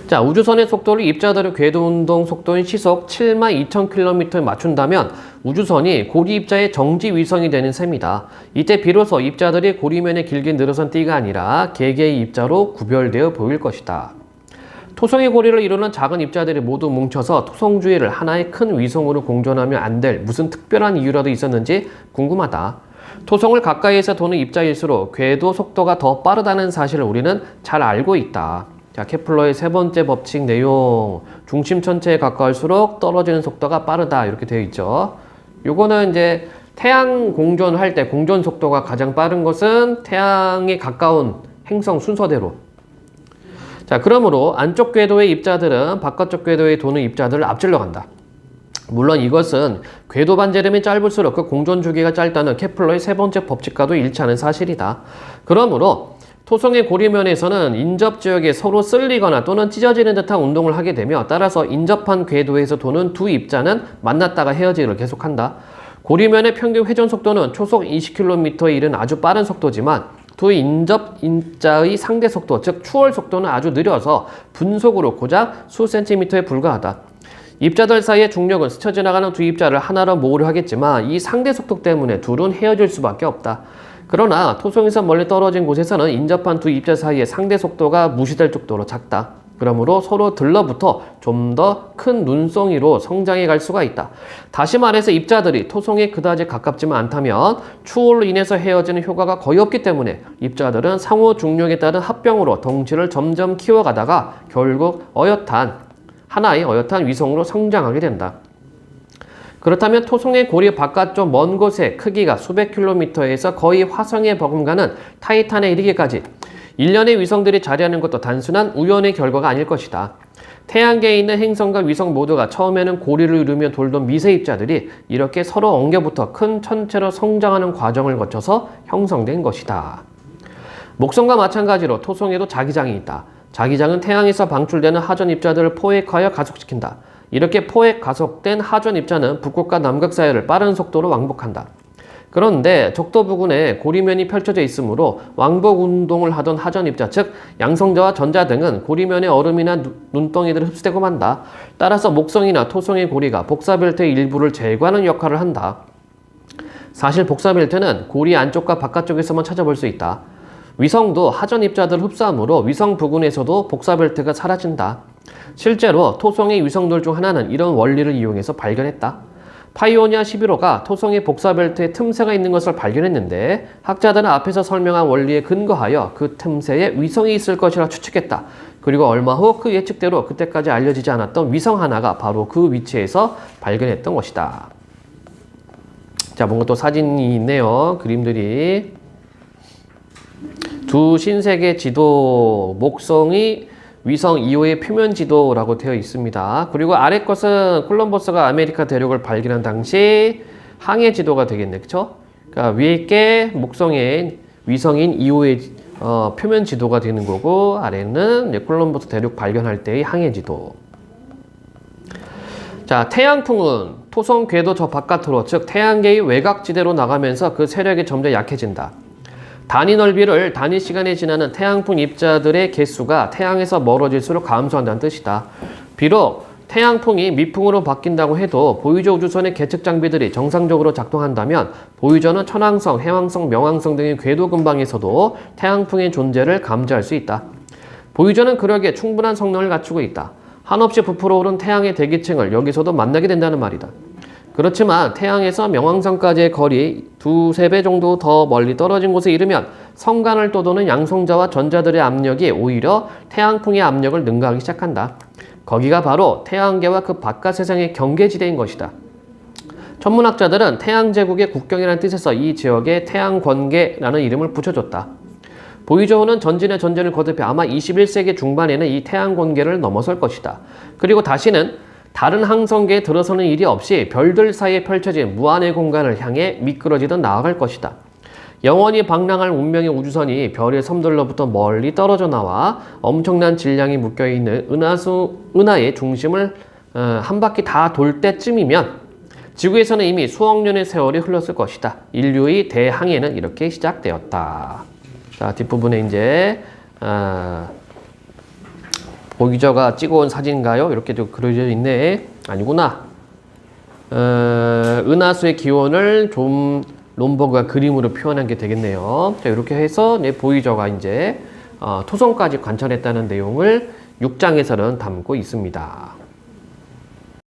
[SPEAKER 1] 자, 우주선의 속도를 입자들의 궤도 운동 속도인 시속 72,000km에 맞춘다면 우주선이 고리 입자의 정지 위성이 되는 셈이다. 이때 비로소 입자들이 고리면에 길게 늘어선 띠가 아니라 개개의 입자로 구별되어 보일 것이다. 토성의 고리를 이루는 작은 입자들이 모두 뭉쳐서 토성 주위를 하나의 큰 위성으로 공존하면 안 될 무슨 특별한 이유라도 있었는지 궁금하다. 토성을 가까이에서 도는 입자일수록 궤도 속도가 더 빠르다는 사실을 우리는 잘 알고 있다. 자, 케플러의 세 번째 법칙 내용. 중심 천체에 가까울수록 떨어지는 속도가 빠르다. 이렇게 되어 있죠. 요거는 이제 태양 공전할 때 공전 속도가 가장 빠른 것은 태양에 가까운 행성 순서대로. 자, 그러므로 안쪽 궤도의 입자들은 바깥쪽 궤도에 도는 입자들을 앞질러 간다. 물론 이것은 궤도 반지름이 짧을수록 그 공전 주기가 짧다는 케플러의 세 번째 법칙과도 일치하는 사실이다. 그러므로 토성의 고리면에서는 인접 지역에 서로 쓸리거나 또는 찢어지는 듯한 운동을 하게 되며 따라서 인접한 궤도에서 도는 두 입자는 만났다가 헤어지기를 계속한다. 고리면의 평균 회전 속도는 초속 20km에 이른 아주 빠른 속도지만 두 인접 입자의 상대 속도, 즉 추월 속도는 아주 느려서 분속으로 고작 수 센티미터에 불과하다. 입자들 사이의 중력은 스쳐 지나가는 두 입자를 하나로 모으려 하겠지만 이 상대 속도 때문에 둘은 헤어질 수밖에 없다. 그러나 토성에서 멀리 떨어진 곳에서는 인접한 두 입자 사이의 상대 속도가 무시될 정도로 작다. 그러므로 서로 들러붙어 좀 더 큰 눈송이로 성장해 갈 수가 있다. 다시 말해서 입자들이 토성에 그다지 가깝지만 않다면 추월로 인해서 헤어지는 효과가 거의 없기 때문에 입자들은 상호 중력에 따른 합병으로 덩치를 점점 키워가다가 결국 하나의 어엿한 위성으로 성장하게 된다. 그렇다면 토성의 고리 바깥쪽 먼 곳의 크기가 수백 킬로미터에서 거의 화성에 버금가는 타이탄에 이르기까지 일련의 위성들이 자리하는 것도 단순한 우연의 결과가 아닐 것이다. 태양계에 있는 행성과 위성 모두가 처음에는 고리를 이루며 돌던 미세 입자들이 이렇게 서로 엉겨붙어 큰 천체로 성장하는 과정을 거쳐서 형성된 것이다. 목성과 마찬가지로 토성에도 자기장이 있다. 자기장은 태양에서 방출되는 하전 입자들을 포획하여 가속시킨다. 이렇게 포획 가속된 하전 입자는 북극과 남극 사이를 빠른 속도로 왕복한다. 그런데 적도 부근에 고리면이 펼쳐져 있으므로 왕복 운동을 하던 하전 입자, 즉 양성자와 전자 등은 고리면의 얼음이나 눈덩이들을 흡수되고 만다. 따라서 목성이나 토성의 고리가 복사벨트의 일부를 제거하는 역할을 한다. 사실 복사벨트는 고리 안쪽과 바깥쪽에서만 찾아볼 수 있다. 위성도 하전 입자들을 흡수하므로 위성 부근에서도 복사벨트가 사라진다. 실제로 토성의 위성들 중 하나는 이런 원리를 이용해서 발견했다. 파이오니아 11호가 토성의 복사벨트에 틈새가 있는 것을 발견했는데 학자들은 앞에서 설명한 원리에 근거하여 그 틈새에 위성이 있을 것이라 추측했다. 그리고 얼마 후 그 예측대로 그때까지 알려지지 않았던 위성 하나가 바로 그 위치에서 발견했던 것이다. 자, 뭔가 또 사진이 있네요. 그림들이. 두 신세계 지도, 목성이 위성 2호의 표면 지도라고 되어 있습니다. 그리고 아래 것은 콜럼버스가 아메리카 대륙을 발견한 당시 항해 지도가 되겠네, 그쵸? 그러니까 위에 게 목성의 위성인 2호의 표면 지도가 되는 거고, 아래는 이제 콜럼버스 대륙 발견할 때의 항해 지도. 자, 태양풍은 토성 궤도 저 바깥으로, 즉 태양계의 외곽지대로 나가면서 그 세력이 점점 약해진다. 단위 넓이를 단위 시간에 지나는 태양풍 입자들의 개수가 태양에서 멀어질수록 감소한다는 뜻이다. 비록 태양풍이 미풍으로 바뀐다고 해도 보이저 우주선의 계측 장비들이 정상적으로 작동한다면 보이저는 천왕성, 해왕성, 명왕성 등의 궤도 근방에서도 태양풍의 존재를 감지할 수 있다. 보이저는 그러기에 충분한 성능을 갖추고 있다. 한없이 부풀어 오른 태양의 대기층을 여기서도 만나게 된다는 말이다. 그렇지만 태양에서 명왕성까지의 거리 2~3배 정도 더 멀리 떨어진 곳에 이르면 성간을 떠도는 양성자와 전자들의 압력이 오히려 태양풍의 압력을 능가하기 시작한다. 거기가 바로 태양계와 그 바깥 세상의 경계지대인 것이다. 천문학자들은 태양제국의 국경이라는 뜻에서 이 지역에 태양권계라는 이름을 붙여줬다. 보이저호는 전진의 전진을 거듭해 아마 21세기 중반에는 이 태양권계를 넘어설 것이다. 그리고 다시는 다른 항성계에 들어서는 일이 없이 별들 사이에 펼쳐진 무한의 공간을 향해 미끄러지듯 나아갈 것이다. 영원히 방랑할 운명의 우주선이 별의 섬들로부터 멀리 떨어져 나와 엄청난 질량이 묶여있는 은하의 중심을 한 바퀴 다 돌 때쯤이면 지구에서는 이미 수억 년의 세월이 흘렀을 것이다. 인류의 대항해는 이렇게 시작되었다. 자, 뒷부분에 이제 보이저가 찍어온 사진인가요? 이렇게도 그려져 있네. 아니구나. 은하수의 기원을 좀 롬버그가 그림으로 표현한 게 되겠네요. 자, 이렇게 해서 보이저가 이제 토성까지 관찰했다는 내용을 6장에서는 담고 있습니다.